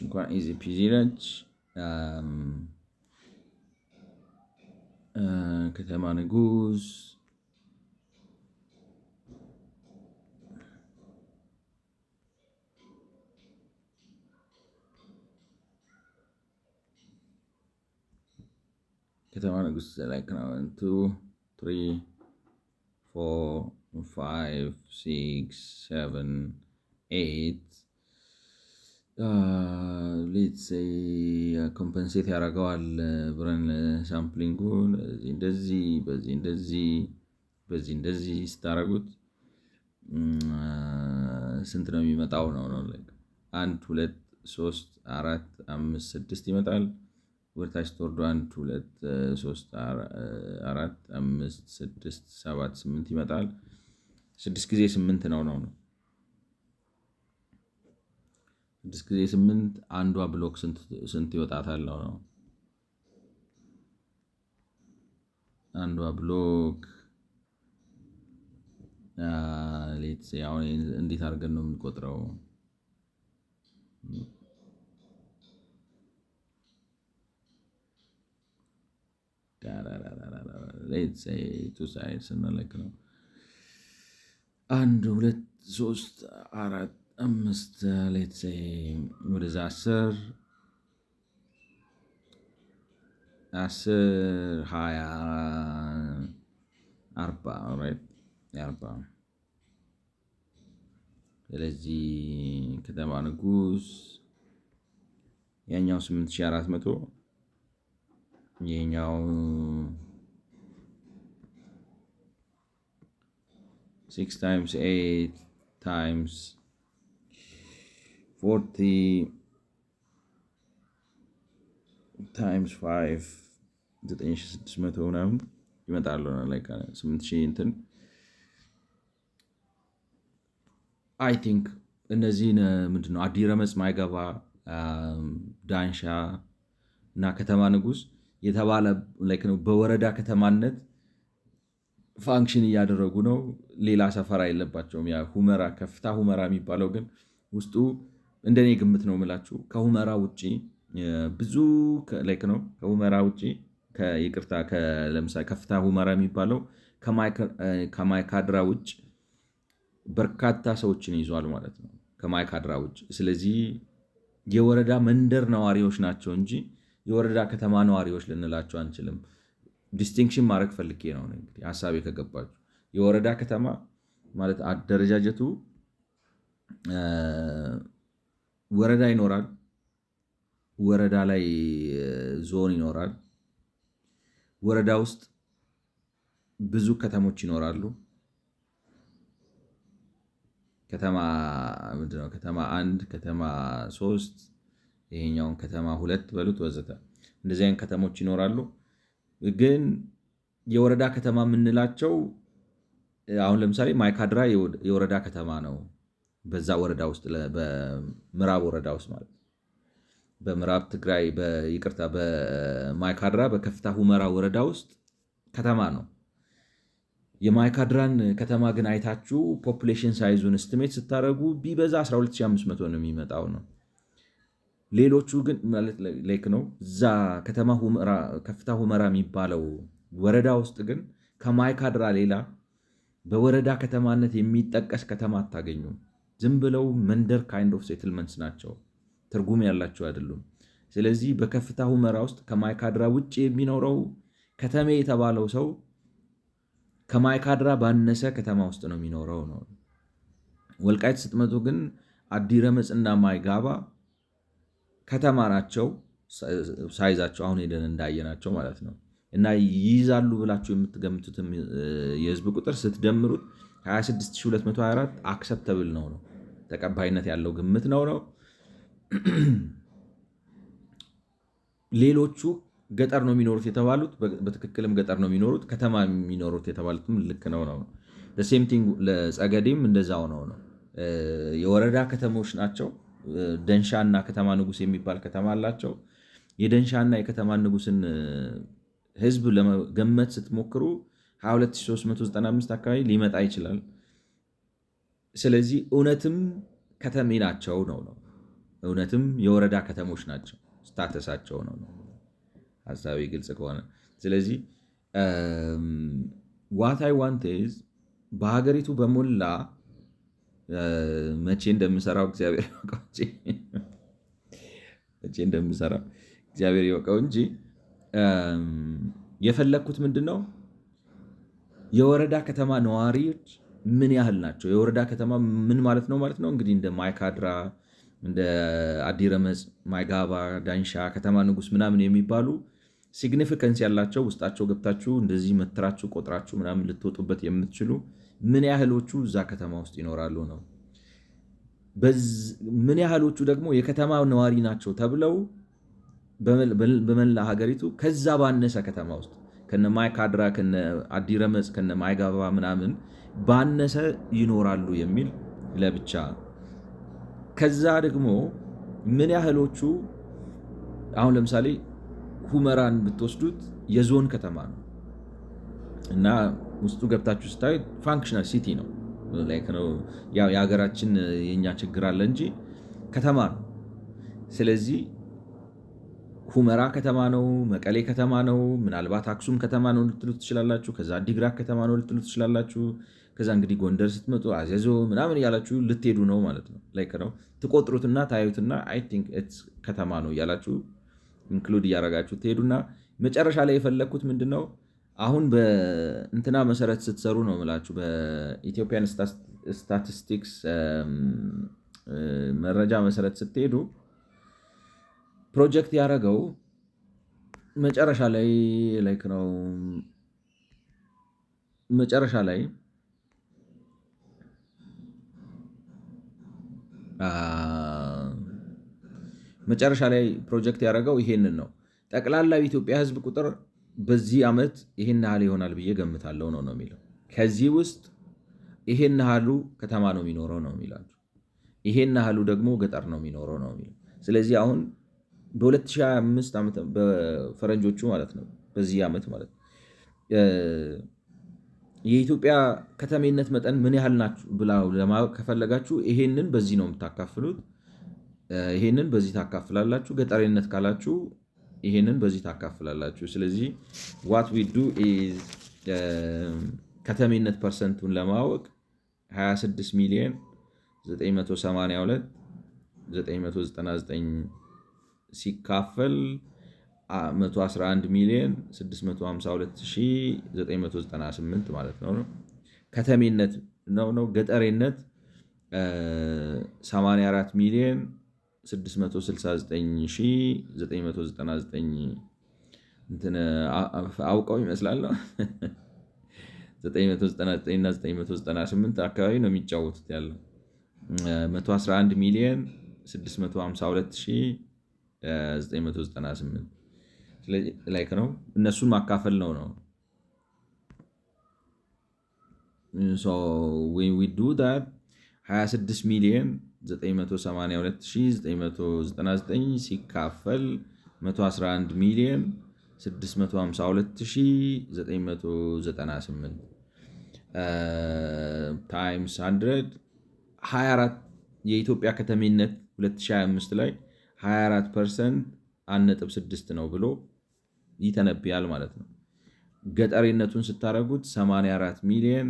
እንኳን ኢዚ ፒዚ ነች። ከተማ ንጉስ ከተማ ንጉስ like now 2 3 4 5 6 7 8 ሌትስ ሴይ ኮምፐንሴት ያደርገዋል ብረን ሳምፕሊንጉን እንደዚህ በዚህ ስታረጉት ስንት ነው የሚመጣው ነው 1 2 3 4 5 6 ይመጣል። ወርታች ተወርዶ 1 2 3 4 5 6 7 8 ይመጣል። 6 ጊዜ 8 ነው 6 ጊዜ 8 አንዷ ብሎክ ስንት ይወጣታል ነው አንዷ ብሎክ ሌትስ ሴይ አሁን እንዴት አድርገን ነው የምንቆጥረው? ሌትስ ሴይ ቱ ሳይድስ እንለክ ነው 1 2 3 4 5 ሌትስ ሴይ ወደዛ 10 20 40 ኦልራይት 40 ስለዚህ ከተማ ንጉስ ያኛው 8400 ይሄኛው 6 times 8 times 40 times 5 9600 ምናምን ይመጣል like 8000 እንትን አይ ቲንክ እነዚህን ምንድነው አዲረመጽ ማይገባ ዳንሻ እና ከተማ ንጉስ የተባለ like ነው በወረዳ ከተማነት ፋንክሽን እያደረጉ ነው። ሌላ ሰፈራ የለባቸውም። ያ ሁመራ ከፍታ ሁመራ የሚባለው ግን ውስጡ እንደኔ ግምት ነው የምላችሁ ከሁመራ ውጪ ብዙ like ነው ከሁመራ ውጪ ይቅርታ ለምሳሌ ከፍታ ሁመራ የሚባለው ከማይካድራ ውጭ በርካታ ሰዎችን ይዟል ማለት ነው ከማይካድራ ውጭ። ስለዚህ የወረዳ መንደር ነዋሪዎች ናቸው እንጂ የወረዳ ከተማ ነዋሪዎች ልንላቸው አንችልም። ዲስቲንክሽን ማድረግ ፈልጌ ነው እንግዲህ ሐሳቤ ከገባችሁ። የወረዳ ከተማ ማለት አደረጃጀቱ ወረዳ ይኖራል፣ ወረዳ ላይ ዞን ይኖራል፣ ወረዳ ውስጥ ብዙ ከተሞች ይኖራሉ። ከተማ ምንድነው ከተማ 1 ከተማ 3 ይሄኛውን ከተማ 2 በሉት ወዘተ እንደዚህ አይነት ከተሞች ይኖራሉ። ግን የወረዳ ከተማ የምንላቸው አሁን ለምሳሌ ማይካድራ የወረዳ ከተማ ነው። በዛ ወረዳ ውስጥ በምዕራብ ወረዳ ውስጥ ማለት በምዕራብ ትግራይ በይቅርታ በማይካድራ በከፍታ ሁመራ ወረዳ ውስጥ ከተማ ነው። የማይካድራን ከተማ ግን አይታችሁ ፖፑሌሽን ሳይዙን እስቲሜት ስታደርጉ ቢበዛ 12500 ነው የሚመጣው ነው። ሌሎቹ ግን ማለት ላይክ ነው እዛ ከተማ ሁመራ ከፍታ ሁመራ የሚባለው ወረዳ ውስጥ ግን ከማይካድራ ሌላ በወረዳ ከተማነት የሚጠቀስ ከተማ አታገኙም። ዝም ብለው መንደር ካይንድ ኦፍ ሴትልመንትስ ናቸው፣ ትርጉም ያላቸው አይደሉም። ስለዚህ በከፍታ ሁመራ ውስጥ ከማይካድራ ውጭ የሚኖረው ከተሜ የተባለው ሰው ከማይካድራ ባነሰ ከተማ ውስጥ ነው የሚኖረው ነው። ወልቃይት ስትመጡ ግን አዲረመጽና ማይጋባ ከተማ ናቸው፣ ሳይዛቸው አሁን ሄደን እንዳየናቸው ማለት ነው። እና ይይዛሉ ብላችሁ የምትገምቱትም የህዝብ ቁጥር ስትደምሩት 26224 አክሰፕተብል ነው ተቀባይነት ያለው ግምት ነው። ሌሎቹ ገጠር ነው የሚኖሩት የተባሉት በትክክልም ገጠር ነው የሚኖሩት፣ ከተማ የሚኖሩት የተባሉትም ልክ ነው። ሴም ቲንግ ለጸገዴም እንደዛው ነው። የወረዳ ከተሞች ናቸው። ደንሻና ከተማ ንጉስ የሚባል ከተማ አላቸው። የደንሻና የከተማ ንጉስን ህዝብ ለመገመት ስትሞክሩ 22395 አካባቢ ሊመጣ ይችላል። ስለዚህ እውነትም ከተሜ ናቸው ነው እውነትም የወረዳ ከተሞች ናቸው ስታተሳቸው ነው ሀሳቢ ግልጽ ከሆነ። ስለዚህ ዋታይ ዋንቴዝ በሀገሪቱ በሞላ መቼ እንደምሰራው እግዚአብሔር ይወቀው እንጂ የፈለግኩት ምንድን ነው የወረዳ ከተማ ነዋሪዎች ምን ያህል ናቸው? የወረዳ ከተማ ምን ማለት ነው እንግዲህ እንደ ማይካድራ፣ እንደ አዲረመጽ፣ ማይጋባ፣ ዳንሻ፣ ከተማ ንጉስ ምናምን የሚባሉ ሲግኒፊካንስ ያላቸው ውስጣቸው ገብታችሁ እንደዚህ መትራችሁ ቆጥራችሁ ምናምን ልትወጡበት የምትችሉ ምን ያህሎቹ እዛ ከተማ ውስጥ ይኖራሉ ነው። ምን ያህሎቹ ደግሞ የከተማ ነዋሪ ናቸው ተብለው በመላ ሀገሪቱ ከዛ ባነሰ ከተማ ውስጥ ከነ ማይካድራ፣ ከነ አዲረመጽ፣ ከነ ማይጋባ ምናምን ባነሰ ይኖራሉ የሚል ለብቻ። ከዛ ደግሞ ምን ያህሎቹ አሁን ለምሳሌ ሁመራን ብትወስዱት የዞን ከተማ ነው እና ውስጡ ገብታችሁ ስታዩ ፋንክሽናል ሲቲ ነው። የሀገራችን የኛ ችግር አለ እንጂ ከተማ ነው። ስለዚህ ሁመራ ከተማ ነው፣ መቀሌ ከተማ ነው፣ ምናልባት አክሱም ከተማ ነው ልትሉ ትችላላችሁ። ከዛ አዲግራት ከተማ ነው ልትሉ ትችላላችሁ። ከዛ እንግዲህ ጎንደር ስትመጡ አዘዞ ምናምን እያላችሁ ልትሄዱ ነው ማለት ነው። ነው ትቆጥሩትና ታዩትና አይ ቲንክ ከተማ ነው እያላችሁ ኢንክሉድ እያደረጋችሁ ትሄዱና መጨረሻ ላይ የፈለግኩት ምንድን ነው አሁን በእንትና መሰረት ስትሰሩ ነው የምላችሁ። በኢትዮጵያን ስታቲስቲክስ መረጃ መሰረት ስትሄዱ ፕሮጀክት ያደረገው መጨረሻ ላይ ነው መጨረሻ ላይ ፕሮጀክት ያደረገው ይሄንን ነው። ጠቅላላ የኢትዮጵያ ሕዝብ ቁጥር በዚህ ዓመት ይሄን ያህል ይሆናል ብዬ ገምታለሁ ነው የሚለው። ከዚህ ውስጥ ይሄን ያህሉ ከተማ ነው የሚኖረው ነው የሚላችሁ። ይሄን ያህሉ ደግሞ ገጠር ነው የሚኖረው ነው የሚለው። ስለዚህ አሁን በ2025 በፈረንጆቹ ማለት ነው በዚህ ዓመት ማለት ነው የኢትዮጵያ ከተሜነት መጠን ምን ያህል ናችሁ ብላ ለማወቅ ከፈለጋችሁ ይሄንን በዚህ ነው የምታካፍሉት። ይሄንን በዚህ ታካፍላላችሁ። ገጠሬነት ካላችሁ ይሄንን በዚህ ታካፍላላችሁ። ስለዚህ ዋት ዊ ዱ ኢዝ ከተሜነት ፐርሰንቱን ለማወቅ 26 ሚሊዮን 982,999 ሲካፈል 111 ሚሊዮን 652,998 ማለት ነው ከተሜነት ነው። ገጠሬነት 84 ሚሊዮን 669,999 አውቀው ይመስላል 999 እና 998 አካባቢ ነው የሚጫወቱት ያለው 111 ሚሊዮን 652,998 ላይክ ነው። እነሱን ማካፈል ነው። we do that 26 ሚሊዮን 982,999 ሲካፈል 111 ሚሊዮን 652,998 ታይምስ 100 24 የኢትዮጵያ ከተሜነት 2025 ላይ 24% 1.6 ነው ብሎ ይተነብያል ማለት ነው። ገጠሬነቱን ስታደርጉት 84 ሚሊዮን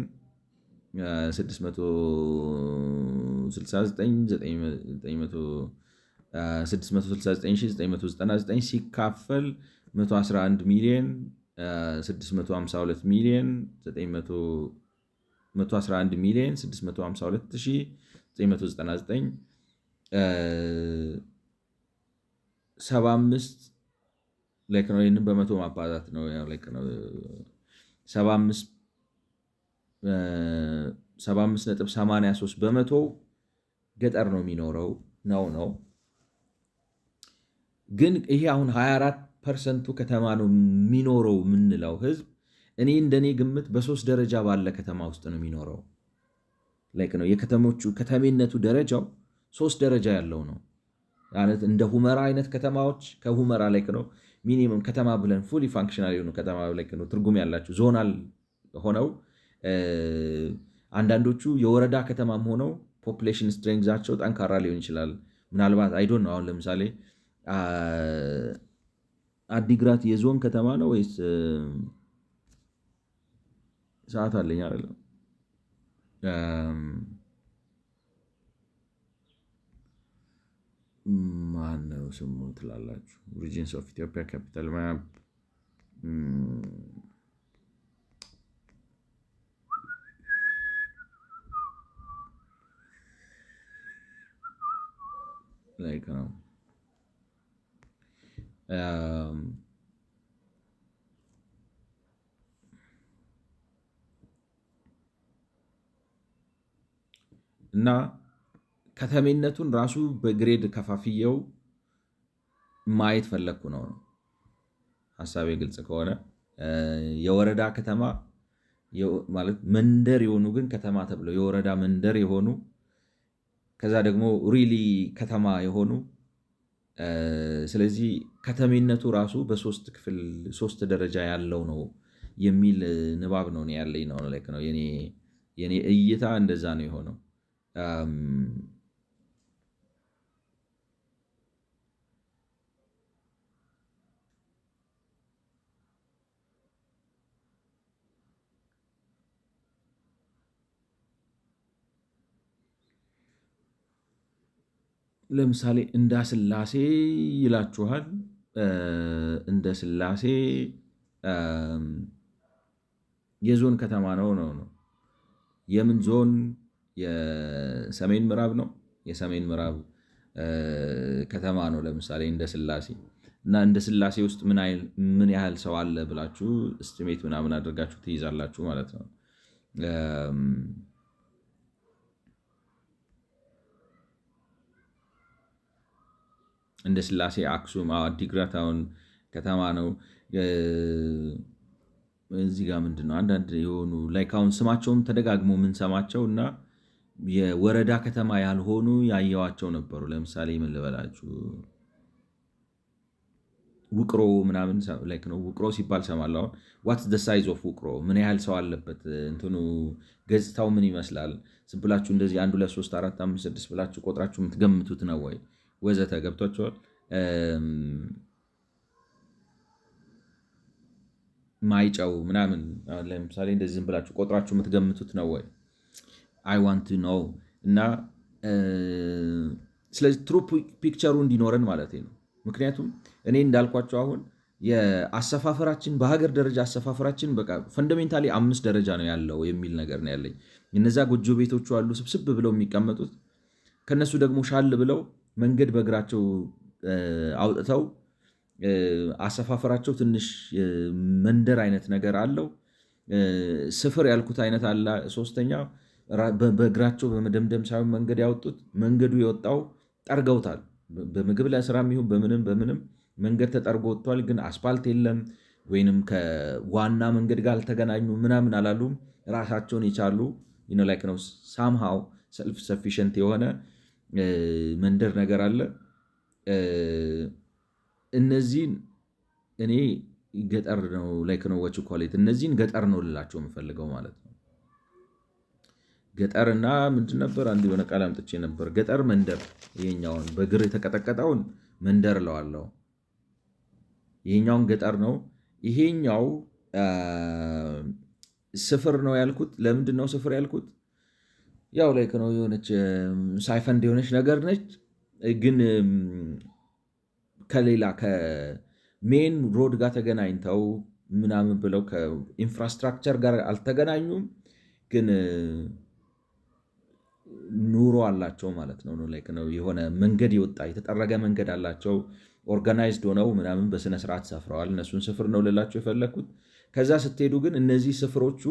669,999 ሲካፈል 111 ሚሊዮን 652 ሚሊዮን 111 ሚሊዮን 652,999 75 ላይክ ነው። ይህንን በመቶ ማባዛት ነው። ላይክ ነው 75 75.83 በመቶ ገጠር ነው የሚኖረው ነው። ግን ይሄ አሁን 24% ከተማ ነው የሚኖረው የምንለው ህዝብ እኔ እንደኔ ግምት በሶስት ደረጃ ባለ ከተማ ውስጥ ነው የሚኖረው። ላይክ ነው የከተሞቹ ከተሜነቱ ደረጃው 3 ደረጃ ያለው ነው ማለት እንደ ሁመራ አይነት ከተማዎች ከሁመራ ላይክ ነው ሚኒመም ከተማ ብለን ፉሊ ፋንክሽናል የሆኑ ከተማ ላይክ ነው ትርጉም ያላቸው ዞናል ሆነው አንዳንዶቹ የወረዳ ከተማም ሆነው ፖፑሌሽን ስትሬንግዛቸው ጠንካራ ሊሆን ይችላል። ምናልባት አይዶን ነው። አሁን ለምሳሌ አዲግራት የዞን ከተማ ነው ወይስ ሰዓት አለኝ አይደለም? ማነው ስሙ ትላላችሁ? ሪጅንስ ኦፍ ኢትዮጵያ ካፒታል ማፕ ላይክ ነው እና ከተሜነቱን ራሱ በግሬድ ከፋፍየው ማየት ፈለግኩ ነው ሀሳቤ ግልጽ ከሆነ የወረዳ ከተማ ማለት መንደር የሆኑ ግን ከተማ ተብለው የወረዳ መንደር የሆኑ ከዛ ደግሞ ሪሊ ከተማ የሆኑ ስለዚህ ከተሜነቱ ራሱ በሶስት ክፍል 3 ደረጃ ያለው ነው የሚል ንባብ ነው ያለኝ ነው ላይክ ነው የኔ እይታ እንደዛ ነው የሆነው። ለምሳሌ እንዳስላሴ ይላችኋል። እንዳስላሴ የዞን ከተማ ነው። የምን ዞን? የሰሜን ምዕራብ ነው። የሰሜን ምዕራብ ከተማ ነው። ለምሳሌ እንዳስላሴ እና እንዳስላሴ ውስጥ ምን ያህል ሰው አለ ብላችሁ እስቲሜት ምናምን አድርጋችሁ ትይዛላችሁ ማለት ነው። እንዳስላሴ፣ አክሱም፣ አዲግራት አሁን ከተማ ነው። እዚህ ጋር ምንድን ነው አንዳንድ የሆኑ ላይክ አሁን ስማቸውም ተደጋግሞ የምንሰማቸው እና የወረዳ ከተማ ያልሆኑ ያየዋቸው ነበሩ። ለምሳሌ ምን ልበላችሁ ውቅሮ ምናምን ላይክ ነው። ውቅሮ ሲባል ሰማለሁ። አሁን ዋትስ ዘ ሳይዝ ኦፍ ውቅሮ? ምን ያህል ሰው አለበት? እንትኑ ገጽታው ምን ይመስላል? ዝም ብላችሁ እንደዚህ 1 2 3 4 5 6 ብላችሁ ቆጥራችሁ የምትገምቱት ነው ወይ ወዘተ ገብቷቸዋል። ማይጨው ምናምን ለምሳሌ እንደዚህ ዝም ብላችሁ ቆጥራችሁ የምትገምቱት ነው ወይ? አይ ዋንት ኖው። እና ስለዚህ ትሩ ፒክቸሩ እንዲኖረን ማለት ነው። ምክንያቱም እኔ እንዳልኳቸው አሁን የአሰፋፈራችን በሀገር ደረጃ አሰፋፈራችን በቃ ፈንዳሜንታሊ 5 ደረጃ ነው ያለው የሚል ነገር ነው ያለኝ። እነዛ ጎጆ ቤቶቹ አሉ ስብስብ ብለው የሚቀመጡት። ከነሱ ደግሞ ሻል ብለው መንገድ በእግራቸው አውጥተው አሰፋፈራቸው ትንሽ መንደር አይነት ነገር አለው። ስፍር ያልኩት አይነት አለ። ሶስተኛ በእግራቸው በመደምደም ሳይሆን መንገድ ያወጡት መንገዱ የወጣው ጠርገውታል። በምግብ ለስራም ይሁን በምንም መንገድ ተጠርጎ ወጥቷል። ግን አስፓልት የለም ወይንም ከዋና መንገድ ጋር አልተገናኙ ምናምን አላሉም። ራሳቸውን የቻሉ ላይክ ነው ሳምሃው ሰልፍ ሰፊሽንት የሆነ መንደር ነገር አለ። እነዚህን እኔ ገጠር ነው ላይክ ነው ወች ኮሌት እነዚህን ገጠር ነው ልላቸው የምፈልገው ማለት ነው። ገጠር እና ምንድን ነበር አንድ የሆነ ቃል አምጥቼ ነበር። ገጠር መንደር፣ ይሄኛውን በግር የተቀጠቀጠውን መንደር እለዋለሁ። ይሄኛውን ገጠር ነው። ይሄኛው ስፍር ነው ያልኩት። ለምንድን ነው ስፍር ያልኩት? ያው ላይክ ነው የሆነች ሳይፈንድ የሆነች ነገር ነች። ግን ከሌላ ከሜን ሮድ ጋር ተገናኝተው ምናምን ብለው ከኢንፍራስትራክቸር ጋር አልተገናኙም። ግን ኑሮ አላቸው ማለት ነው። ላይክ ነው የሆነ መንገድ የወጣ የተጠረገ መንገድ አላቸው። ኦርጋናይዝድ ሆነው ምናምን በስነስርዓት ሰፍረዋል። እነሱን ስፍር ነው ልላቸው የፈለግኩት። ከዛ ስትሄዱ ግን እነዚህ ስፍሮቹ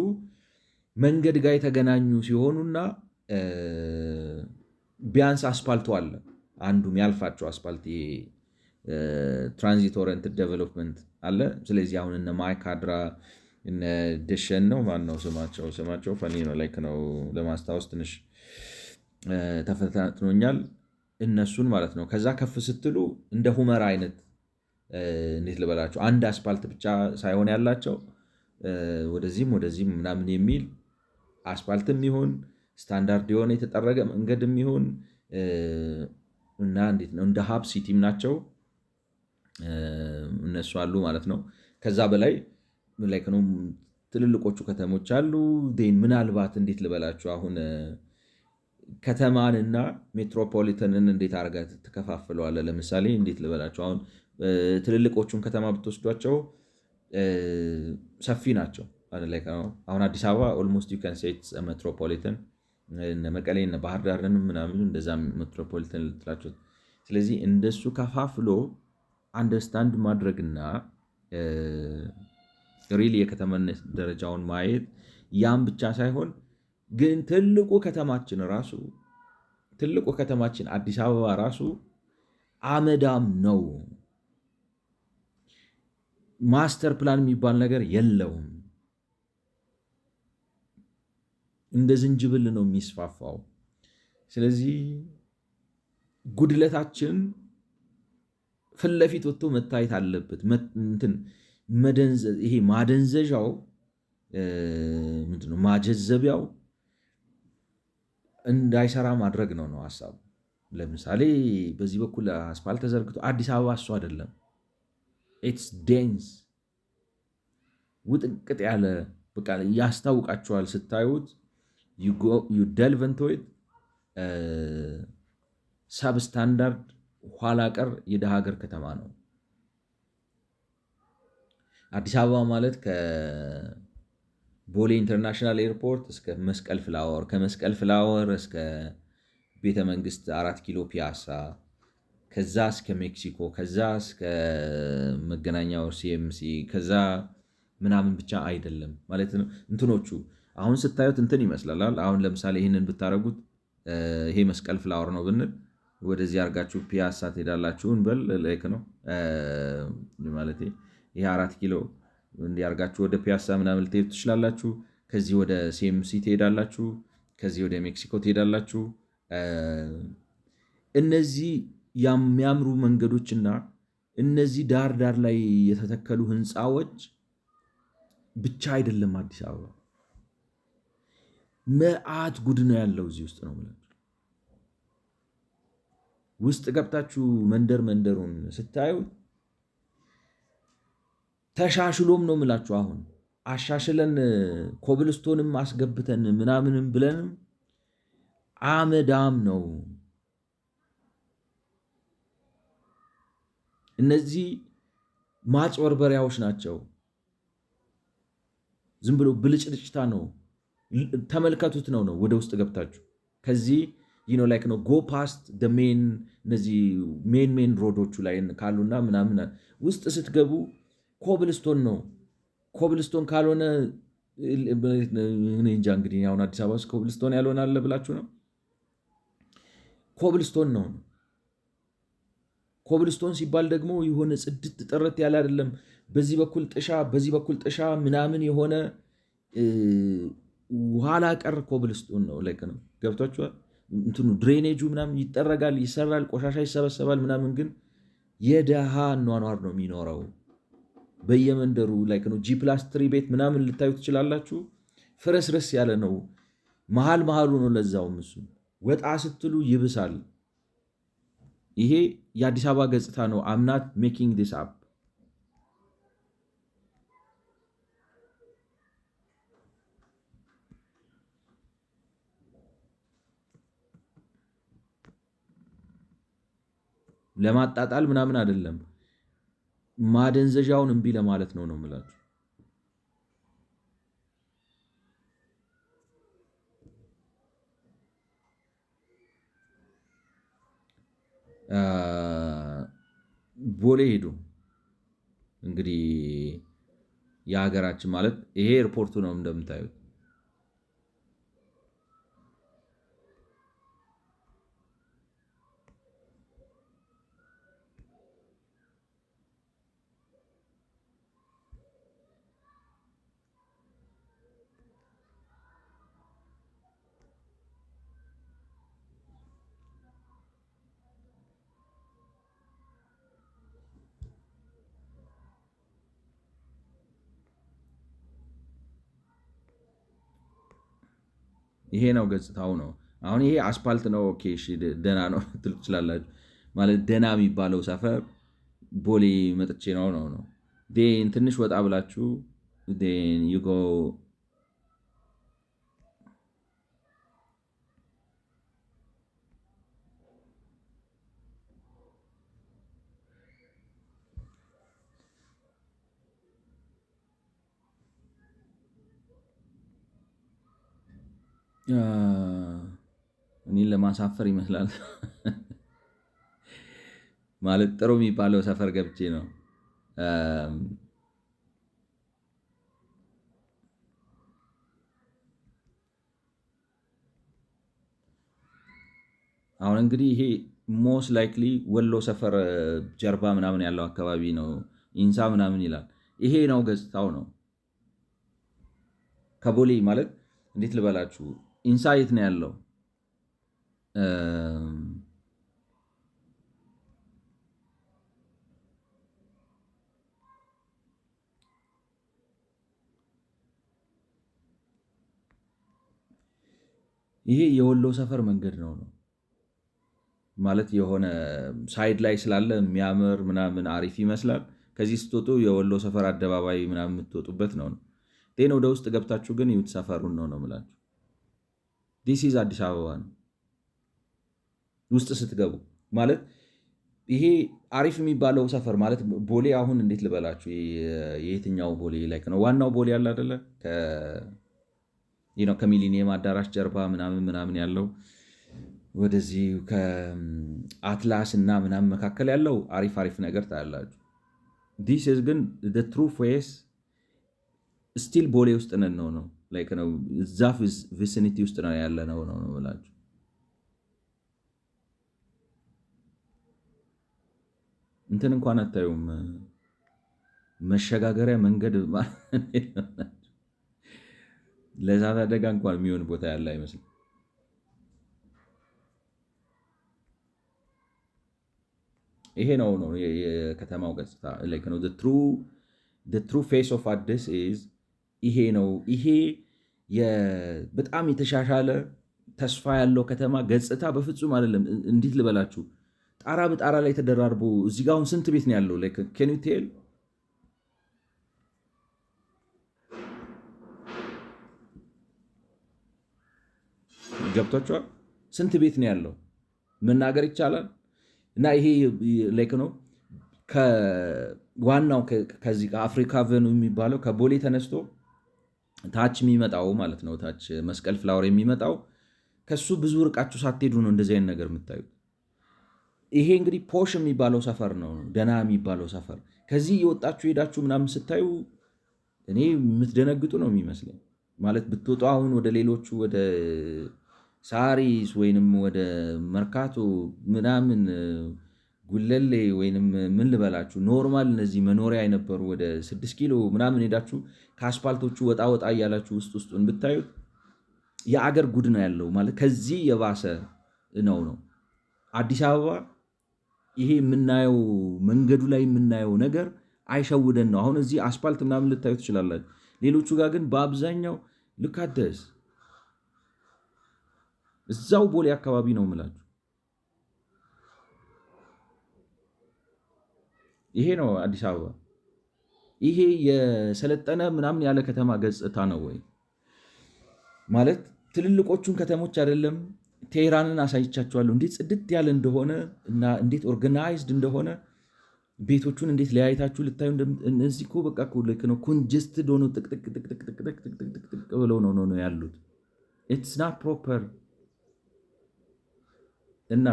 መንገድ ጋር የተገናኙ ሲሆኑና ቢያንስ አስፓልቱ አለ አንዱ የሚያልፋቸው አስፓልት ትራንዚት ኦሪየንትድ ዴቨሎፕመንት አለ። ስለዚህ አሁን እነ ማይካድራ እነ ደሸን ነው ማነው ስማቸው ፈኒ ነው ላይክ ነው ለማስታወስ ትንሽ ተፈታትኖኛል። እነሱን ማለት ነው። ከዛ ከፍ ስትሉ እንደ ሁመራ አይነት እንዴት ልበላቸው አንድ አስፓልት ብቻ ሳይሆን ያላቸው ወደዚህም ወደዚህም ምናምን የሚል አስፓልትም ይሁን ስታንዳርድ የሆነ የተጠረገ መንገድም ይሁን እና እንዴት ነው እንደ ሀብ ሲቲም ናቸው እነሱ አሉ ማለት ነው። ከዛ በላይ ላይክ ነው ትልልቆቹ ከተሞች አሉ። ምናልባት እንዴት ልበላችሁ አሁን ከተማንና ሜትሮፖሊተንን እንዴት አድርገህ ትከፋፍለዋለህ? ለምሳሌ እንዴት ልበላችሁ አሁን ትልልቆቹን ከተማ ብትወስዷቸው ሰፊ ናቸው። አሁን አዲስ አበባ ኦልሞስት ዩ ካን ሴይ ኢትስ ሜትሮፖሊተን፣ መቀሌ እነ ባህር ዳርን ምናምን እንደዛ ሜትሮፖሊተን ልትላቸው። ስለዚህ እንደሱ ከፋፍሎ አንደርስታንድ ማድረግና ሪሊ የከተማነት ደረጃውን ማየት ያም ብቻ ሳይሆን ግን ትልቁ ከተማችን አዲስ አበባ ራሱ አመዳም ነው። ማስተር ፕላን የሚባል ነገር የለውም። እንደ ዝንጅብል ነው የሚስፋፋው። ስለዚህ ጉድለታችን ፊት ለፊት ወጥቶ መታየት አለበት። ይሄ ማደንዘዣው ምንድነው ማጀዘቢያው እንዳይሰራ ማድረግ ነው ሀሳቡ። ለምሳሌ በዚህ በኩል አስፋልት ተዘርግቶ አዲስ አበባ እሱ አይደለም። ኢትስ ዴንስ ውጥንቅጥ ያለ በቃ ያስታውቃቸዋል ስታዩት። ዩ ደልቭ ኢንቱ ኢት ሳብስታንዳርድ ኋላ ቀር የደሃ ሀገር ከተማ ነው አዲስ አበባ ማለት። ከቦሌ ኢንተርናሽናል ኤርፖርት እስከ መስቀል ፍላወር፣ ከመስቀል ፍላወር እስከ ቤተ መንግስት 4 ኪሎ ፒያሳ፣ ከዛ እስከ ሜክሲኮ፣ ከዛ እስከ መገናኛው ሲኤምሲ፣ ከዛ ምናምን ብቻ አይደለም ማለት ነው። እንትኖቹ አሁን ስታዩት እንትን ይመስላል። አሁን ለምሳሌ ይህንን ብታደረጉት ይሄ መስቀል ፍላወር ነው ብንል ወደዚህ አርጋችሁ ፒያሳ ትሄዳላችሁ እንበል ላይክ ነው ማለት ይሄ 4 ኪሎ እንዲያርጋችሁ ወደ ፒያሳ ምናምን ልትሄዱ ትችላላችሁ። ከዚህ ወደ ሲኤምሲ ትሄዳላችሁ፣ ከዚህ ወደ ሜክሲኮ ትሄዳላችሁ። እነዚህ የሚያምሩ መንገዶችና እነዚህ ዳር ዳር ላይ የተተከሉ ህንፃዎች ብቻ አይደለም አዲስ አበባ መዓት ጉድ ነው ያለው እዚህ ውስጥ ነው የምላችሁ። ውስጥ ገብታችሁ መንደሩን ስታዩ ተሻሽሎም ነው የምላችሁ። አሁን አሻሽለን ኮብልስቶንም አስገብተን ምናምንም ብለንም አመዳም ነው። እነዚህ ማጭበርበሪያዎች ናቸው። ዝም ብሎ ብልጭልጭታ ነው። ተመልከቱት ነው ወደ ውስጥ ገብታችሁ ከዚህ ላይክ ነው ጎ ፓስት ሜን እነዚህ ሜን ሮዶቹ ላይ ካሉና ምናምን ውስጥ ስትገቡ ኮብልስቶን ነው። ኮብልስቶን ካልሆነ እንጃ እንግዲህ አሁን አዲስ አበባ ውስጥ ኮብልስቶን ያልሆነ አለ ብላችሁ ነው? ኮብልስቶን ነው። ኮብልስቶን ሲባል ደግሞ የሆነ ጽድት ጥርት ያለ አይደለም። በዚህ በኩል ጥሻ ምናምን የሆነ ኋላ ቀር ኮብልስቶን ነው። ላይክ ነው ገብቷችኋል? እንትኑ ድሬኔጁ ምናምን ይጠረጋል፣ ይሰራል፣ ቆሻሻ ይሰበሰባል ምናምን፣ ግን የደሃ ኗኗር ነው የሚኖረው በየመንደሩ። ላይክ ነው ጂ+3 ቤት ምናምን ልታዩ ትችላላችሁ። ፍረስረስ ያለ ነው። መሀሉ ነው ለዛውም። እሱ ወጣ ስትሉ ይብሳል። ይሄ የአዲስ አበባ ገጽታ ነው። አምናት ሜኪንግ ዲስ አፕ። ለማጣጣል ምናምን አይደለም። ማደንዘዣውን እምቢ ለማለት ነው የምላችሁ። ቦሌ ሄዱ እንግዲህ የሀገራችን ማለት ይሄ ኤርፖርቱ ነው እንደምታዩት። ይሄ ነው ገጽታው ነው። አሁን ይሄ አስፓልት ነው። ኦኬ እሺ ደና ነው ትሉ ትችላላችሁ። ማለት ደና የሚባለው ሰፈር ቦሌ መጥቼ ነው ትንሽ ወጣ ብላችሁ ዩጎ እኔን ለማሳፈር ይመስላል ማለት ጥሩ የሚባለው ሰፈር ገብቼ ነው። አሁን እንግዲህ ይሄ ሞስት ላይክሊ ወሎ ሰፈር ጀርባ ምናምን ያለው አካባቢ ነው። ኢንሳ ምናምን ይላል። ይሄ ነው ገጽታው ነው። ከቦሌ ማለት እንዴት ልበላችሁ፣ ኢንሳ የት ነው ያለው? ይሄ የወሎ ሰፈር መንገድ ነው ማለት የሆነ ሳይድ ላይ ስላለ የሚያምር ምናምን አሪፍ ይመስላል። ከዚህ ስትወጡ የወሎ ሰፈር አደባባይ ምናምን የምትወጡበት ነው። ጤን ወደ ውስጥ ገብታችሁ ግን ይሁት ሰፈሩን ነው የምላችሁ። ዲስ ኢዝ አዲስ አበባ ነው። ውስጥ ስትገቡ ማለት ይሄ አሪፍ የሚባለው ሰፈር ማለት ቦሌ። አሁን እንዴት ልበላችሁ፣ የየትኛው ቦሌ ላይ ነው? ዋናው ቦሌ ያለ አይደለ? ከሚሊኒየም አዳራሽ ጀርባ ምናምን ምናምን ያለው ወደዚህ ከአትላስ እና ምናምን መካከል ያለው አሪፍ አሪፍ ነገር ታያላችሁ። ዲስ ኢዝ ግን ትሩ ፌስ ስቲል ቦሌ ውስጥ ነን ነው እዛ ቪሲኒቲ ውስጥ ነው ያለ ነው ብላችሁ እንትን እንኳን አታዩም። መሸጋገሪያ መንገድ ለእሳት አደጋ እንኳን የሚሆን ቦታ ያለ አይመስልም። ይሄ ነው የከተማው ገጽታ። ትሩ ፌስ ኦፍ አዲስ ኢዝ ይሄ ነው። ይሄ በጣም የተሻሻለ ተስፋ ያለው ከተማ ገጽታ በፍጹም አይደለም። እንዴት ልበላችሁ፣ ጣራ በጣራ ላይ ተደራርቦ እዚህ ጋ አሁን ስንት ቤት ነው ያለው? ኬን ዩ ቴል? ገብቷችኋል? ስንት ቤት ነው ያለው መናገር ይቻላል። እና ይሄ ነው ዋናው ከዚህ ከአፍሪካ ቨኑ የሚባለው ከቦሌ ተነስቶ ታች የሚመጣው ማለት ነው። ታች መስቀል ፍላወር የሚመጣው ከሱ ብዙ ርቃችሁ ሳትሄዱ ነው እንደዚህ አይነት ነገር የምታዩት። ይሄ እንግዲህ ፖሽ የሚባለው ሰፈር ነው፣ ደና የሚባለው ሰፈር። ከዚህ የወጣችሁ ሄዳችሁ ምናምን ስታዩ እኔ የምትደነግጡ ነው የሚመስለኝ። ማለት ብትወጡ አሁን ወደ ሌሎቹ ወደ ሳሪስ ወይንም ወደ መርካቶ ምናምን ጉለሌ ወይንም ምን ልበላችሁ ኖርማል እነዚህ መኖሪያ የነበሩ ወደ 6 ኪሎ ምናምን ሄዳችሁ ከአስፓልቶቹ ወጣ ወጣ እያላችሁ ውስጡን ብታዩት የአገር ጉድ ነው ያለው። ማለት ከዚህ የባሰ ነው። አዲስ አበባ ይሄ የምናየው መንገዱ ላይ የምናየው ነገር አይሸውደን ነው። አሁን እዚህ አስፓልት ምናምን ልታዩ ትችላላችሁ። ሌሎቹ ጋር ግን በአብዛኛው ልካደስ እዛው ቦሌ አካባቢ ነው የምላችሁ። ይሄ ነው አዲስ አበባ። ይሄ የሰለጠነ ምናምን ያለ ከተማ ገጽታ ነው ወይ? ማለት ትልልቆቹን ከተሞች አይደለም። ቴህራንን አሳይቻቸዋለሁ እንዴት ጽድት ያለ እንደሆነ እና እንዴት ኦርጋናይዝድ እንደሆነ ቤቶቹን እንዴት ለያይታችሁ ልታዩ። እነዚህ እኮ በቃ ልክ ነው ኮንጀስትድ ሆኖ ጥቅጥቅጥቅጥቅጥቅጥቅጥቅ ብለው ነው ያሉት። ኢትስ ናት ፕሮፐር እና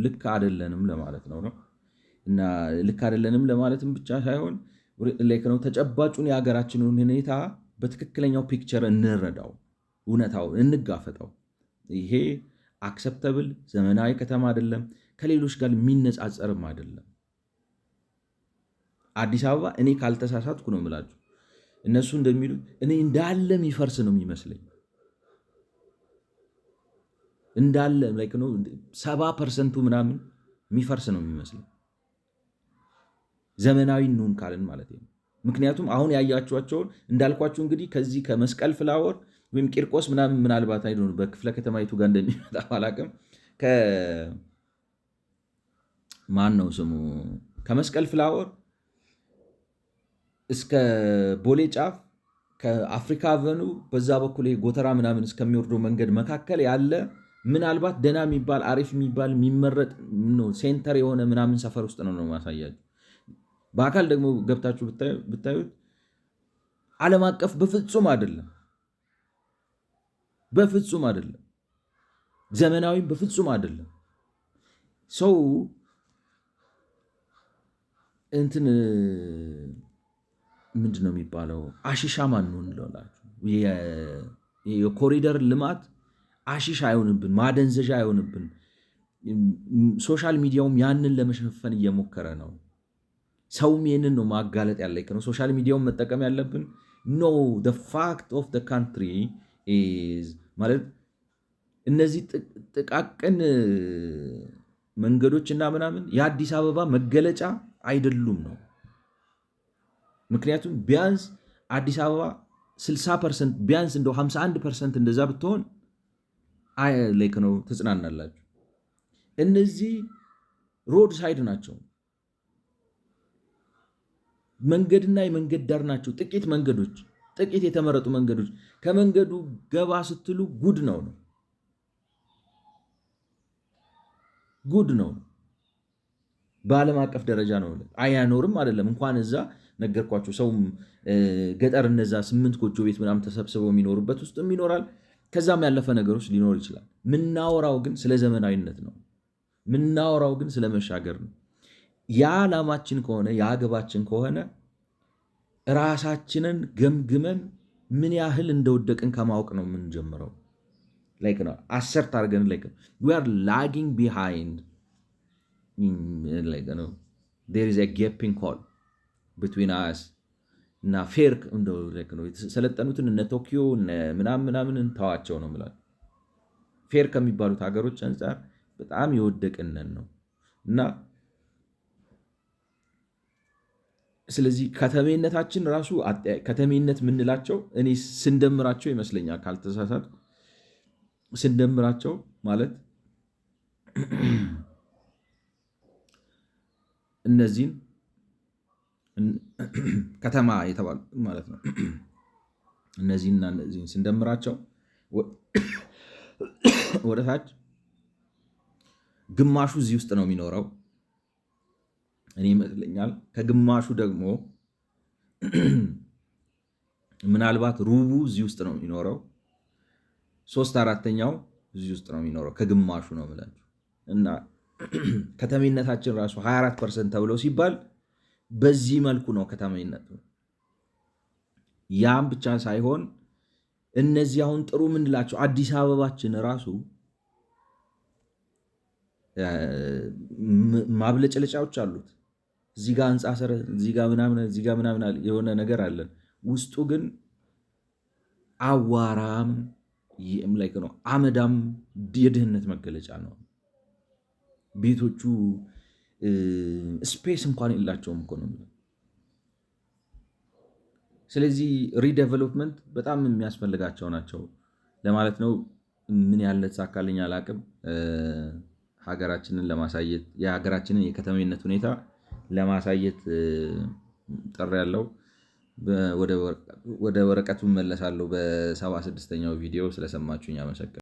ልክ አይደለንም ለማለት ነው። እና ልክ አይደለንም ለማለትም ብቻ ሳይሆን ነው ተጨባጩን የሀገራችንን ሁኔታ በትክክለኛው ፒክቸር እንረዳው፣ እውነታው እንጋፈጠው። ይሄ አክሰፕተብል ዘመናዊ ከተማ አይደለም፣ ከሌሎች ጋር የሚነጻጸርም አይደለም። አዲስ አበባ እኔ ካልተሳሳትኩ ነው የምላችሁ፣ እነሱ እንደሚሉት እኔ እንዳለ የሚፈርስ ነው የሚመስለኝ። እንዳለ 70% ምናምን የሚፈርስ ነው የሚመስለኝ። ዘመናዊ እንሁን ካልን ማለት ነው። ምክንያቱም አሁን ያያችኋቸውን እንዳልኳችሁ እንግዲህ ከዚህ ከመስቀል ፍላወር ወይም ቂርቆስ ምናምን ምናልባት አይ በክፍለ ከተማይቱ ጋር እንደሚመጣ አላውቅም። ማን ነው ስሙ ከመስቀል ፍላወር እስከ ቦሌ ጫፍ ከአፍሪካ አቨኑ በዛ በኩል ጎተራ ምናምን እስከሚወርደው መንገድ መካከል ያለ ምናልባት ደህና የሚባል አሪፍ የሚባል የሚመረጥ ሴንተር የሆነ ምናምን ሰፈር ውስጥ ነው ማሳያችሁ። በአካል ደግሞ ገብታችሁ ብታዩት ዓለም አቀፍ በፍጹም አይደለም፣ በፍጹም አይደለም። ዘመናዊም በፍጹም አይደለም። ሰው እንትን ምንድን ነው የሚባለው? አሺሻ ማን ነው እንለላችሁ። የኮሪደር ልማት አሺሻ አይሆንብን፣ ማደንዘዣ አይሆንብን። ሶሻል ሚዲያውም ያንን ለመሸፈን እየሞከረ ነው። ሰውም ይህንን ነው ማጋለጥ ያለ ነው። ሶሻል ሚዲያውን መጠቀም ያለብን ኖ ፋክት ኦፍ ካንትሪ ማለት እነዚህ ጥቃቅን መንገዶች እና ምናምን የአዲስ አበባ መገለጫ አይደሉም ነው። ምክንያቱም ቢያንስ አዲስ አበባ 60% ቢያንስ እንደው 51% እንደዛ ብትሆን ላይክ ነው ትጽናናላችሁ። እነዚህ ሮድ ሳይድ ናቸው፣ መንገድና የመንገድ ዳር ናቸው። ጥቂት መንገዶች፣ ጥቂት የተመረጡ መንገዶች። ከመንገዱ ገባ ስትሉ ጉድ ነው ጉድ ነው። በዓለም አቀፍ ደረጃ ነው። አያኖርም አይደለም እንኳን እዛ ነገርኳቸው። ሰውም ገጠር እነዛ 8 ጎጆ ቤት ምናምን ተሰብስበው የሚኖሩበት ውስጥም ይኖራል። ከዛም ያለፈ ነገሮች ሊኖር ይችላል። ምናወራው ግን ስለ ዘመናዊነት ነው። ምናወራው ግን ስለ መሻገር ነው። ያ ዓላማችን ከሆነ ያ ግባችን ከሆነ ራሳችንን ገምግመን ምን ያህል እንደወደቅን ከማወቅ ነው የምንጀምረው። ላይክ ነው አሰርት አድርገን ላይክ we are lagging behind like ነው there is a gaping hole between us እና ፌር እንደው ላይክ ነው የተሰለጠኑትን እነ ቶኪዮ ምናምን እንተዋቸው ነው ማለት ፌር ከሚባሉት ሀገሮች አንፃር በጣም የወደቅነን ነው። እና ስለዚህ ከተሜነታችን ራሱ ከተሜነት የምንላቸው እኔ ስንደምራቸው ይመስለኛል ካልተሳሳት ስንደምራቸው ማለት እነዚህን ከተማ የተባሉ ማለት ነው። እነዚህና እነዚህን ስንደምራቸው ወደ ታች ግማሹ እዚህ ውስጥ ነው የሚኖረው እኔ ይመስለኛል። ከግማሹ ደግሞ ምናልባት ሩቡ እዚህ ውስጥ ነው የሚኖረው። 3/4ኛው እዚህ ውስጥ ነው የሚኖረው ከግማሹ ነው የምላችሁ። እና ከተሜነታችን ራሱ 24% ተብሎ ሲባል በዚህ መልኩ ነው ከተሜነቱ። ያም ብቻ ሳይሆን እነዚህ አሁን ጥሩ ምንላቸው አዲስ አበባችን ራሱ ማብለጨለጫዎች አሉት። እዚህ ጋር ህንፃ ሰረ እዚህ ጋር ምናምን የሆነ ነገር አለን። ውስጡ ግን አዋራም ላይክ ነው አመዳም የድህነት መገለጫ ነው። ቤቶቹ ስፔስ እንኳን የላቸውም እኮ ነው። ስለዚህ ሪዴቨሎፕመንት በጣም የሚያስፈልጋቸው ናቸው ለማለት ነው። ምን ያህል ተሳካልኝ አላቅም። ሀገራችንን ለማሳየት የሀገራችንን የከተሜነት ሁኔታ ለማሳየት ጥሪ ያለው ወደ ወረቀቱ መለሳለሁ። በ76ኛው ቪዲዮ ስለሰማችሁኝ አመሰግናለሁ።